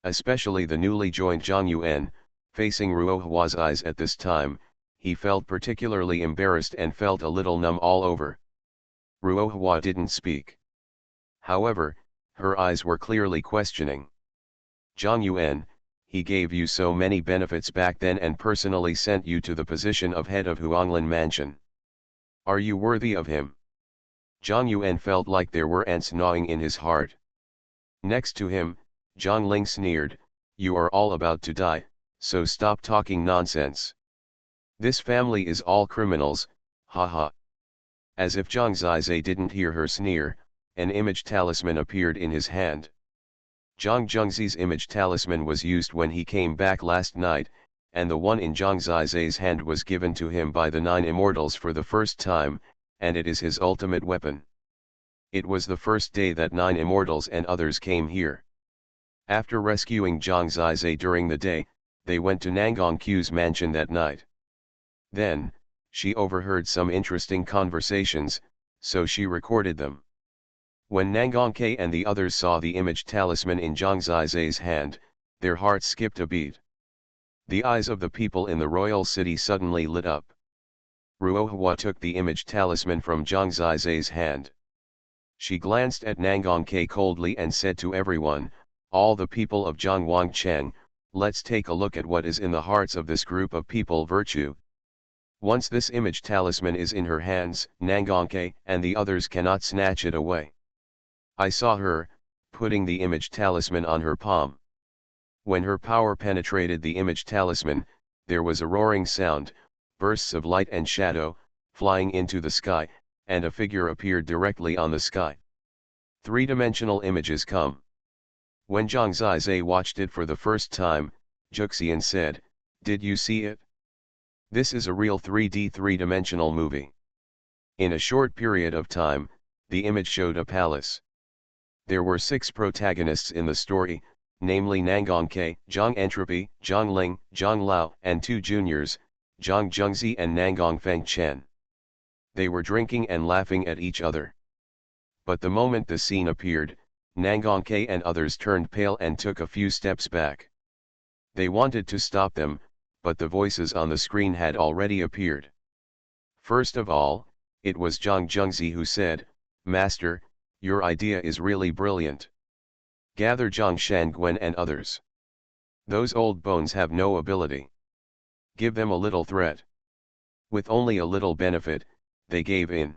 Especially the newly joined Zhang Yuan, facing Ruohua's eyes at this time, he felt particularly embarrassed and felt a little numb all over. Ruohua didn't speak. However, her eyes were clearly questioning. "Zhang Yuan, he gave you so many benefits back then and personally sent you to the position of head of Huanglin Mansion. Are you worthy of him?" Zhang Yuan felt like there were ants gnawing in his heart. Next to him, Zhang Ling sneered, "You are all about to die, so stop talking nonsense. This family is all criminals, haha." As if Zhang Zizai didn't hear her sneer, an image talisman appeared in his hand. Zhang Zhengzi's image talisman was used when he came back last night, and the one in Zhang Zizai's hand was given to him by the 9 Immortals for the first time, and it is his ultimate weapon. It was the first day that 9 Immortals and others came here. After rescuing Zhang Zizai during the day, they went to Nangongque's mansion that night. Then, she overheard some interesting conversations, so she recorded them. When Nangongke and the others saw the image talisman in Zhang Zizai's hand, their hearts skipped a beat. The eyes of the people in the royal city suddenly lit up. Ruohua took the image talisman from Zhang Zizai's hand. She glanced at Nangongke coldly and said to everyone, "All the people of Zhongwangcheng, let's take a look at what is in the hearts of this group of people virtue." Once this image talisman is in her hands, Nangongke and the others cannot snatch it away. I saw her, putting the image talisman on her palm. When her power penetrated the image talisman, there was a roaring sound, bursts of light and shadow, flying into the sky, and a figure appeared directly on the sky. Three-dimensional images come. When Zhang Zizai watched it for the first time, Juxian said, "Did you see it? This is a real 3D three-dimensional movie." In a short period of time, the image showed a palace. There were 6 protagonists in the story, namely Nangongke, Zhang Entropy, Zhang Ling, Zhang Lao, and 2 juniors, Zhang Zhengzi and Nangong Fengchen. They were drinking and laughing at each other. But the moment the scene appeared, Nangongke and others turned pale and took a few steps back. They wanted to stop them, but the voices on the screen had already appeared. First of all, it was Zhang Zhengzi who said, "Master, Your idea is really brilliant. Gather Zhang Shanguan and others. Those old bones have no ability. Give them a little threat. With only a little benefit, they gave in.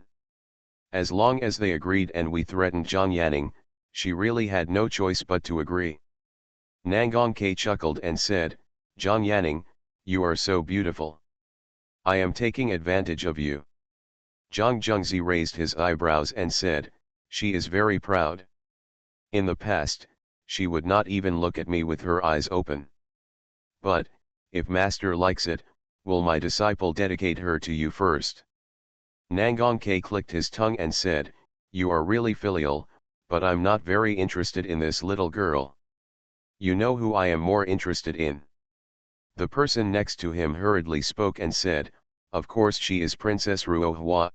As long as they agreed and we threatened Zhang Yanning, she really had no choice but to agree. Nangong Ke chuckled and said, Zhang Yanning, you are so beautiful. I am taking advantage of you. Zhang Zhengzi raised his eyebrows and said, she is very proud. In the past, she would not even look at me with her eyes open. But, if master likes it, will my disciple dedicate her to you first? Nangong Ke clicked his tongue and said, you are really filial, but I'm not very interested in this little girl. You know who I am more interested in. The person next to him hurriedly spoke and said, of course she is Princess Ruohua.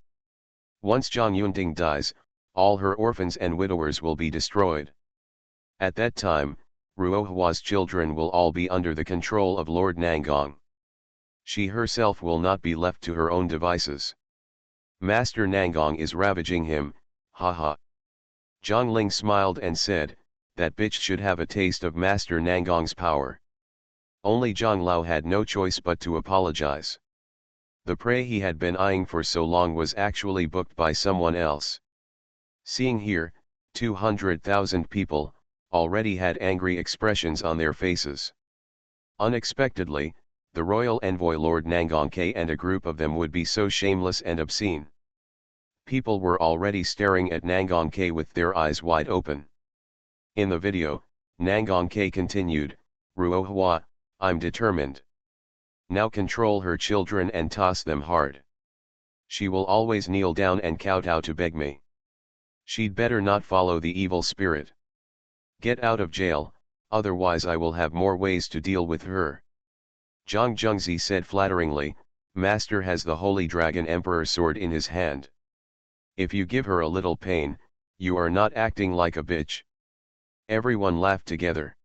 Once Zhang Yunting dies, all her orphans and widowers will be destroyed. At that time, Ruohua's children will all be under the control of Lord Nangong. She herself will not be left to her own devices. Master Nangong is ravaging him, haha. Zhang Ling smiled and said, that bitch should have a taste of Master Nangong's power. Only Zhang Lao had no choice but to apologize. The prey he had been eyeing for so long was actually booked by someone else. Seeing here, 200,000 people, already had angry expressions on their faces. Unexpectedly, the royal envoy Lord Nangong Ke and a group of them would be so shameless and obscene. People were already staring at Nangong Ke with their eyes wide open. In the video, Nangong Ke continued, Ruohua, I'm determined. Now control her children and toss them hard. She will always kneel down and kowtow to beg me. She'd better not follow the evil spirit. Get out of jail, otherwise I will have more ways to deal with her. Zhang Zhengzi said flatteringly, Master has the Holy Dragon Emperor sword in his hand. If you give her a little pain, you are not acting like a bitch. Everyone laughed together.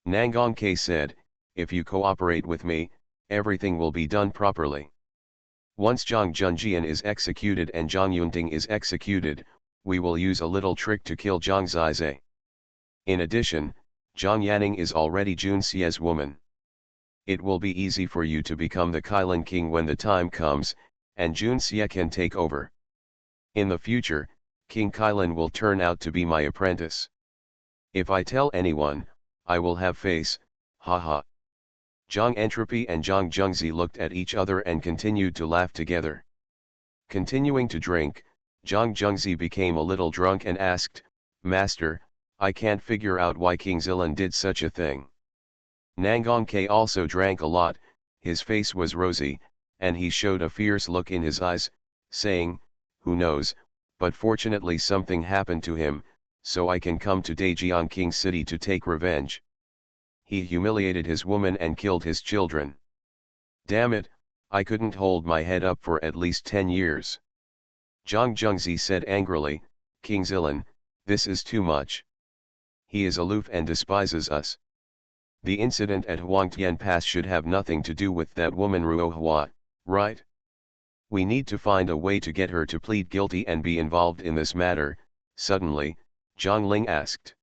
Nangong Ke said, if you cooperate with me, everything will be done properly. Once Zhang Zhengjian is executed and Zhang Yunting is executed, we will use a little trick to kill Zhang Zizai. In addition, Zhang Yanning is already Jun Xie's woman. It will be easy for you to become the Kailan king when the time comes, and Jun Xie can take over. In the future, King Kailan will turn out to be my apprentice. If I tell anyone, I will have face, haha. Zhang Entropy and Zhang Zhengzi looked at each other and continued to laugh together. Continuing to drink, Zhang Zhengzi became a little drunk and asked, Master, I can't figure out why King Zilan did such a thing. Nangong Ke also drank a lot, his face was rosy, and he showed a fierce look in his eyes, saying, who knows, but fortunately something happened to him, so I can come to Daejiang King City to take revenge. He humiliated his woman and killed his children. Damn it, I couldn't hold my head up for at least 10 years. Zhang Zhengzi said angrily, King Zilan, this is too much. He is aloof and despises us. The incident at Huangtian Pass should have nothing to do with that woman Ruohua, right? We need to find a way to get her to plead guilty and be involved in this matter. Suddenly, Zhang Ling asked.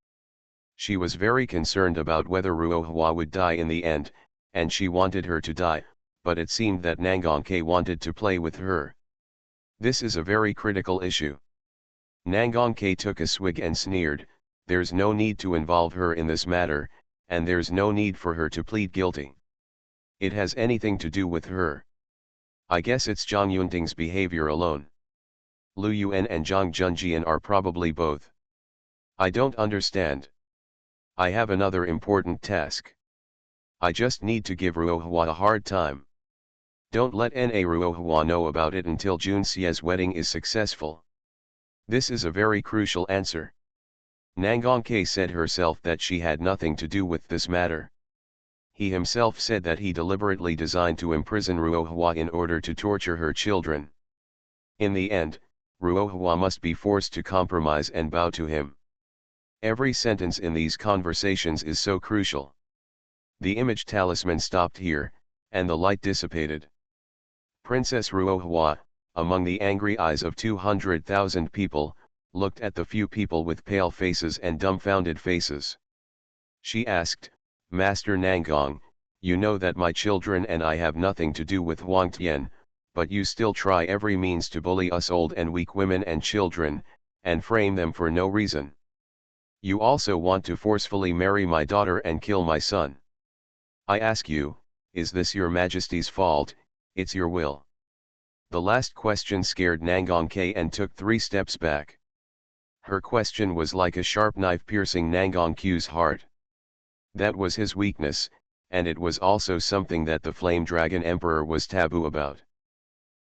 She was very concerned about whether Ruohua would die in the end, and she wanted her to die, but it seemed that Nangong Ke wanted to play with her. This is a very critical issue. Nangong Ke took a swig and sneered, there's no need to involve her in this matter, and there's no need for her to plead guilty. It has anything to do with her. I guess it's Zhang Yunting's behavior alone. Lu Yuan and Zhang Zhengjian are probably both. I don't understand. I have another important task. I just need to give Ruohua a hard time. Don't let Na Ruohua know about it until Jun Xie's wedding is successful. This is a very crucial answer. Nangong Ke said herself that she had nothing to do with this matter. He himself said that he deliberately designed to imprison Ruohua in order to torture her children. In the end, Ruohua must be forced to compromise and bow to him. Every sentence in these conversations is so crucial. The image talisman stopped here, and the light dissipated. Princess Ruohua, among the angry eyes of 200,000 people, looked at the few people with pale faces and dumbfounded faces. She asked, "Master Nangong, you know that my children and I have nothing to do with Huang Tian, but you still try every means to bully us old and weak women and children, and frame them for no reason. You also want to forcefully marry my daughter and kill my son. I ask you, is this your Majesty's fault? It's your will." The last question scared Nangong K and took 3 steps back. Her question was like a sharp knife piercing Nangong Q's heart. That was his weakness, and it was also something that the Flame Dragon Emperor was taboo about.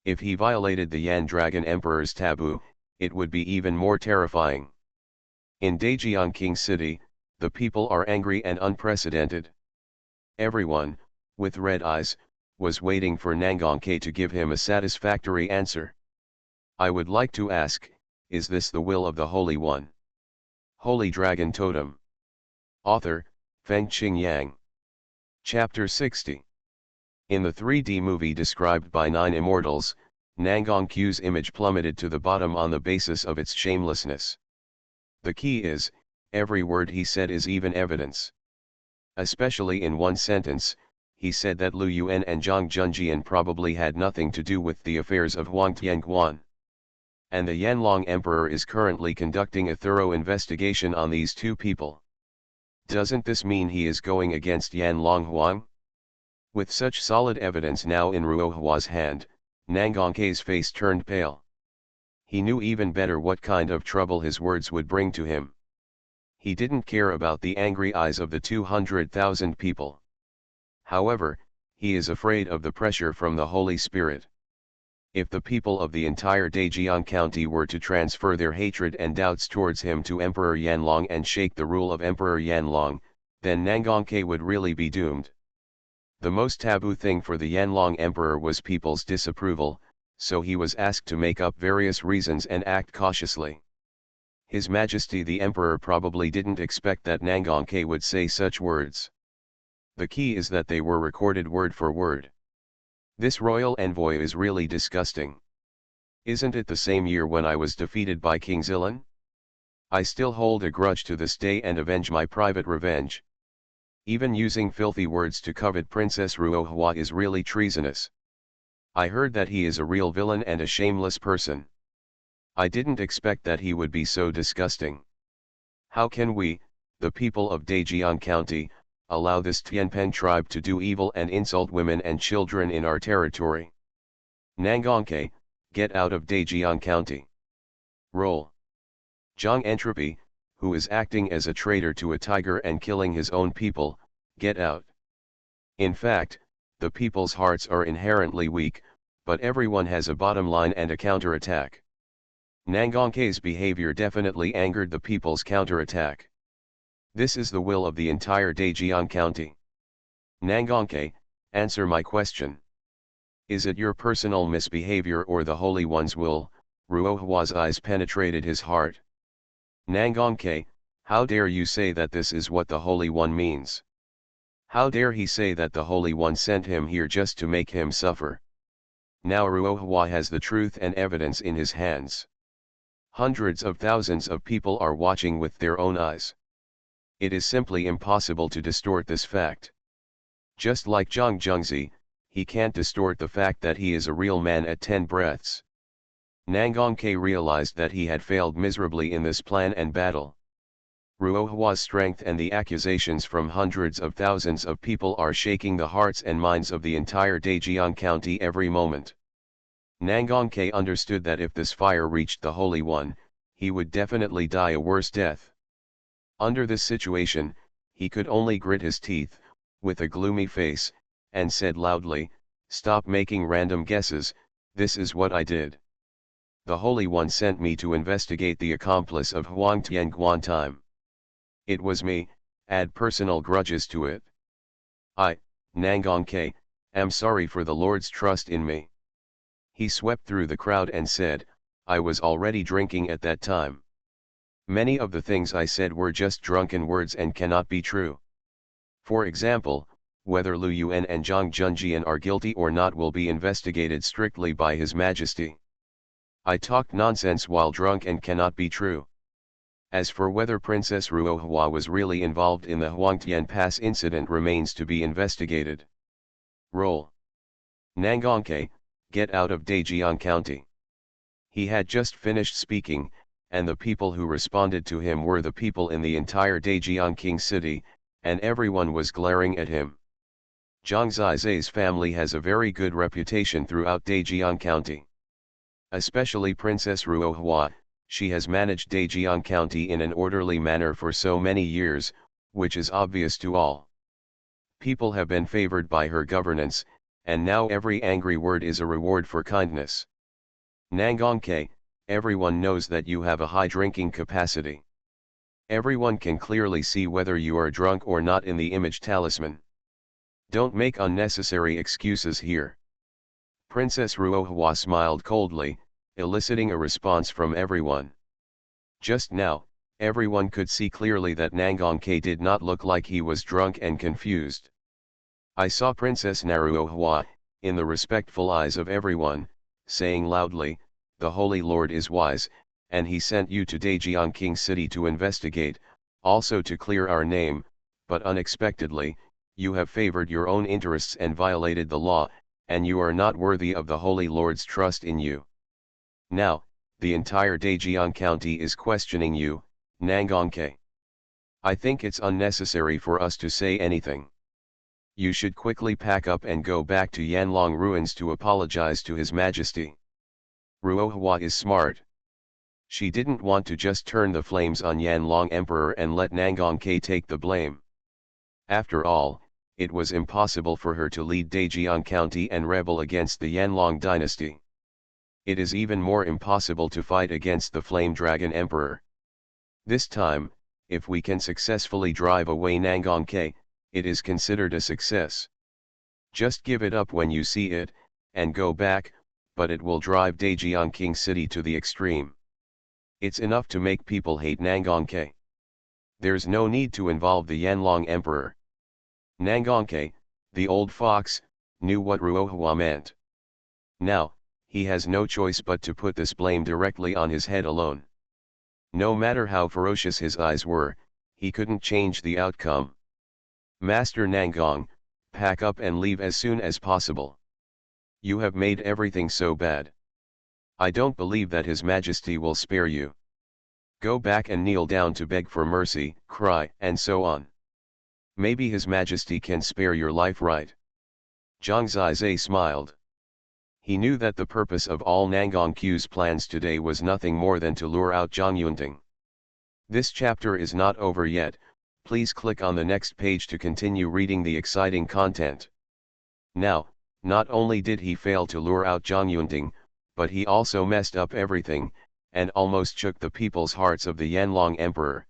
If he violated the Yan Dragon Emperor's taboo, it would be even more terrifying. In Daejeon King City, the people are angry and unprecedented. Everyone, with red eyes, was waiting for Nangong K to give him a satisfactory answer. I would like to ask, is this the will of the Holy One? Holy Dragon Totem. Author, Fengqing Yang. Chapter 60. In the 3D movie described by 9 Immortals, Nangong Q's image plummeted to the bottom on the basis of its shamelessness. The key is, every word he said is even evidence. Especially in one sentence, he said that Lu Yuan and Zhang Junjian probably had nothing to do with the affairs of Huang Tianguan. And the Yanlong Emperor is currently conducting a thorough investigation on these 2 people. Doesn't this mean he is going against Yanlong Huang? With such solid evidence now in Ruohua's hand, Nangong K's face turned pale. He knew even better what kind of trouble his words would bring to him. He didn't care about the angry eyes of the 200,000 people. However, he is afraid of the pressure from the Holy Spirit. If the people of the entire Daejeon County were to transfer their hatred and doubts towards him to Emperor Yanlong and shake the rule of Emperor Yanlong, then Nangong K would really be doomed. The most taboo thing for the Yanlong Emperor was people's disapproval, so he was asked to make up various reasons and act cautiously. His Majesty the Emperor probably didn't expect that Nangong K would say such words. The key is that they were recorded word for word. This royal envoy is really disgusting. Isn't it the same year when I was defeated by King Zilan? I still hold a grudge to this day and avenge my private revenge. Even using filthy words to covet Princess Ruohua is really treasonous. I heard that he is a real villain and a shameless person. I didn't expect that he would be so disgusting. How can we, the people of Daejeon County, allow this Tianpen tribe to do evil and insult women and children in our territory? Nangong K, get out of Daejeon County. Roll. Zhang Entropy, who is acting as a traitor to a tiger and killing his own people, get out. In fact, the people's hearts are inherently weak, but everyone has a bottom line and a counterattack. Nangong K's behavior definitely angered the people's counterattack. This is the will of the entire Daejeon County. Nangong K, answer my question. Is it your personal misbehavior or the Holy One's will? Ruohua's eyes penetrated his heart. Nangong K, how dare you say that this is what the Holy One means? How dare he say that the Holy One sent him here just to make him suffer? Now Ruohua has the truth and evidence in his hands. Hundreds of thousands of people are watching with their own eyes. It is simply impossible to distort this fact. Just like Zhang Zhengzi, he can't distort the fact that he is a real man at 10 breaths. Nangong K realized that he had failed miserably in this plan and battle. Ruohua's strength and the accusations from hundreds of thousands of people are shaking the hearts and minds of the entire Daejeon County every moment. Nangong K understood that if this fire reached the Holy One, he would definitely die a worse death. Under this situation, he could only grit his teeth, with a gloomy face, and said loudly, "Stop making random guesses, this is what I did. The Holy One sent me to investigate the accomplice of Huang Tianguan time. It was me, add personal grudges to it. I, Nangong K, am sorry for the Lord's trust in me." He swept through the crowd and said, "I was already drinking at that time. Many of the things I said were just drunken words and cannot be true. For example, whether Lu Yuan and Zhang Junjian are guilty or not will be investigated strictly by His Majesty. I talked nonsense while drunk and cannot be true. As for whether Princess Ruohua was really involved in the Huangtian Pass incident remains to be investigated. Roll. Nangongke, get out of Daejiang County. He had just finished speaking, and the people who responded to him were the people in the entire Daejiang King City, and everyone was glaring at him. Zhang Zizai's family has a very good reputation throughout Daejiang County. Especially Princess Ruohua, she has managed Daejiang County in an orderly manner for so many years, which is obvious to all. People have been favored by her governance, and now every angry word is a reward for kindness. Nangongke, everyone knows that you have a high drinking capacity. Everyone can clearly see whether you are drunk or not in the image talisman. Don't make unnecessary excuses here. Princess Ruohua smiled coldly, eliciting a response from everyone. Just now, everyone could see clearly that Nangongke did not look like he was drunk and confused. I saw Princess Naruohua, in the respectful eyes of everyone, saying loudly, "The Holy Lord is wise, and he sent you to Daejiang King City to investigate, also to clear our name, but unexpectedly, you have favored your own interests and violated the law, and you are not worthy of the Holy Lord's trust in you. Now, the entire Daejiang County is questioning you, Nangongke. I think it's unnecessary for us to say anything. You should quickly pack up and go back to Yanlong Ruins to apologize to His Majesty." Ruohua is smart. She didn't want to just turn the flames on Yanlong Emperor and let Nangongke take the blame. After all, it was impossible for her to lead Daejiang County and rebel against the Yanlong dynasty. It is even more impossible to fight against the Flame Dragon Emperor. This time, if we can successfully drive away Nangongke, it is considered a success. Just give it up when you see it, and go back, but it will drive Daejiang King City to the extreme. It's enough to make people hate Nangongke. There's no need to involve the Yanlong Emperor. Nangongke, the old fox, knew what Ruohua meant. Now, he has no choice but to put this blame directly on his head alone. No matter how ferocious his eyes were, he couldn't change the outcome. Master Nangong, pack up and leave as soon as possible. You have made everything so bad. I don't believe that His Majesty will spare you. Go back and kneel down to beg for mercy, cry, and so on. Maybe His Majesty can spare your life, right? Zhang Zizai smiled. He knew that the purpose of all Nangongque's plans today was nothing more than to lure out Zhang Yunting. This chapter is not over yet. Please click on the next page to continue reading the exciting content. Now, not only did he fail to lure out Zhang Yunting, but he also messed up everything, and almost shook the people's hearts of the Yanlong Emperor.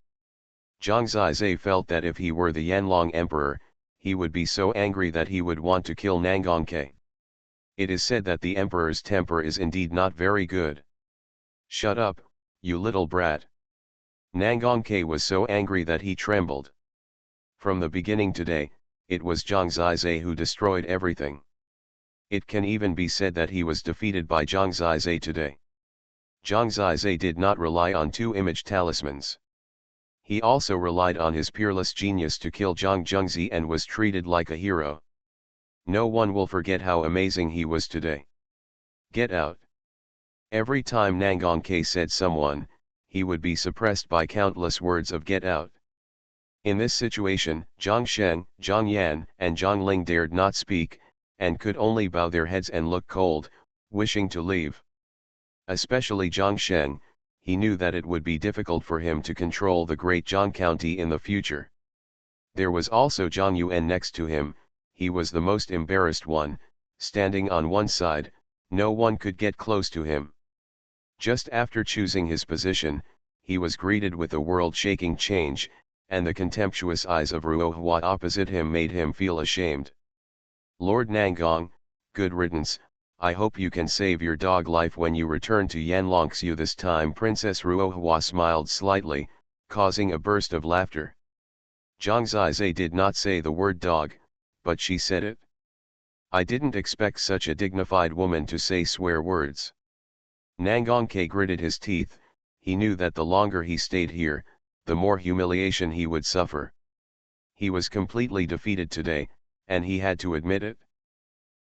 Zhang Zizai felt that if he were the Yanlong Emperor, he would be so angry that he would want to kill Nangongke. It is said that the Emperor's temper is indeed not very good. "Shut up, you little brat." Nangongke was so angry that he trembled. From the beginning today, it was Zhang Zizai who destroyed everything. It can even be said that he was defeated by Zhang Zizai today. Zhang Zizai did not rely on 2 image talismans. He also relied on his peerless genius to kill Zhang Zhengzi and was treated like a hero. No one will forget how amazing he was today. Get out. Every time Nangongke said someone, he would be suppressed by countless words of "get out." In this situation, Zhang Sheng, Zhang Yan, and Zhang Ling dared not speak, and could only bow their heads and look cold, wishing to leave. Especially Zhang Sheng, he knew that it would be difficult for him to control the great Zhang County in the future. There was also Zhang Yuan next to him. He was the most embarrassed one, standing on one side, no one could get close to him. Just after choosing his position, he was greeted with a world-shaking change, and the contemptuous eyes of Ruohua opposite him made him feel ashamed. "Lord Nangong, good riddance, I hope you can save your dog life when you return to Yanlongxiu this time." Princess Ruohua smiled slightly, causing a burst of laughter. Zhang Zizai did not say the word dog, but she said it. I didn't expect such a dignified woman to say swear words. Nangongke gritted his teeth. He knew that the longer he stayed here, the more humiliation he would suffer. He was completely defeated today, and he had to admit it.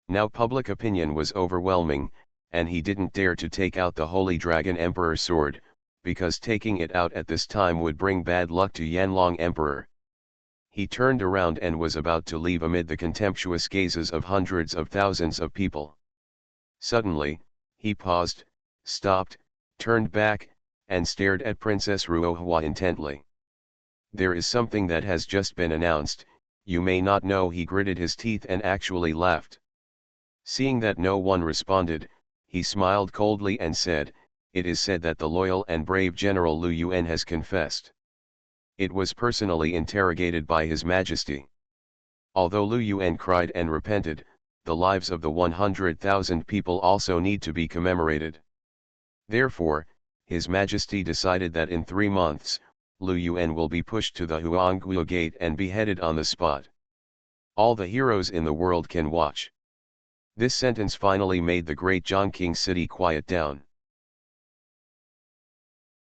Now public opinion was overwhelming, and he didn't dare to take out the Holy Dragon Emperor sword, because taking it out at this time would bring bad luck to Yanlong Emperor. He turned around and was about to leave amid the contemptuous gazes of hundreds of thousands of people. Suddenly, he paused, stopped, turned back, and stared at Princess Ruohua intently. "There is something that has just been announced, you may not know." He gritted his teeth and actually laughed. Seeing that no one responded, he smiled coldly and said, "It is said that the loyal and brave General Lu Yuan has confessed. It was personally interrogated by His Majesty. Although Lu Yuan cried and repented, the lives of the 100,000 people also need to be commemorated. Therefore, His Majesty decided that in 3 months, Lu Yuan will be pushed to the Huangguo Gate and beheaded on the spot. All the heroes in the world can watch." This sentence finally made the great Zhongqing city quiet down.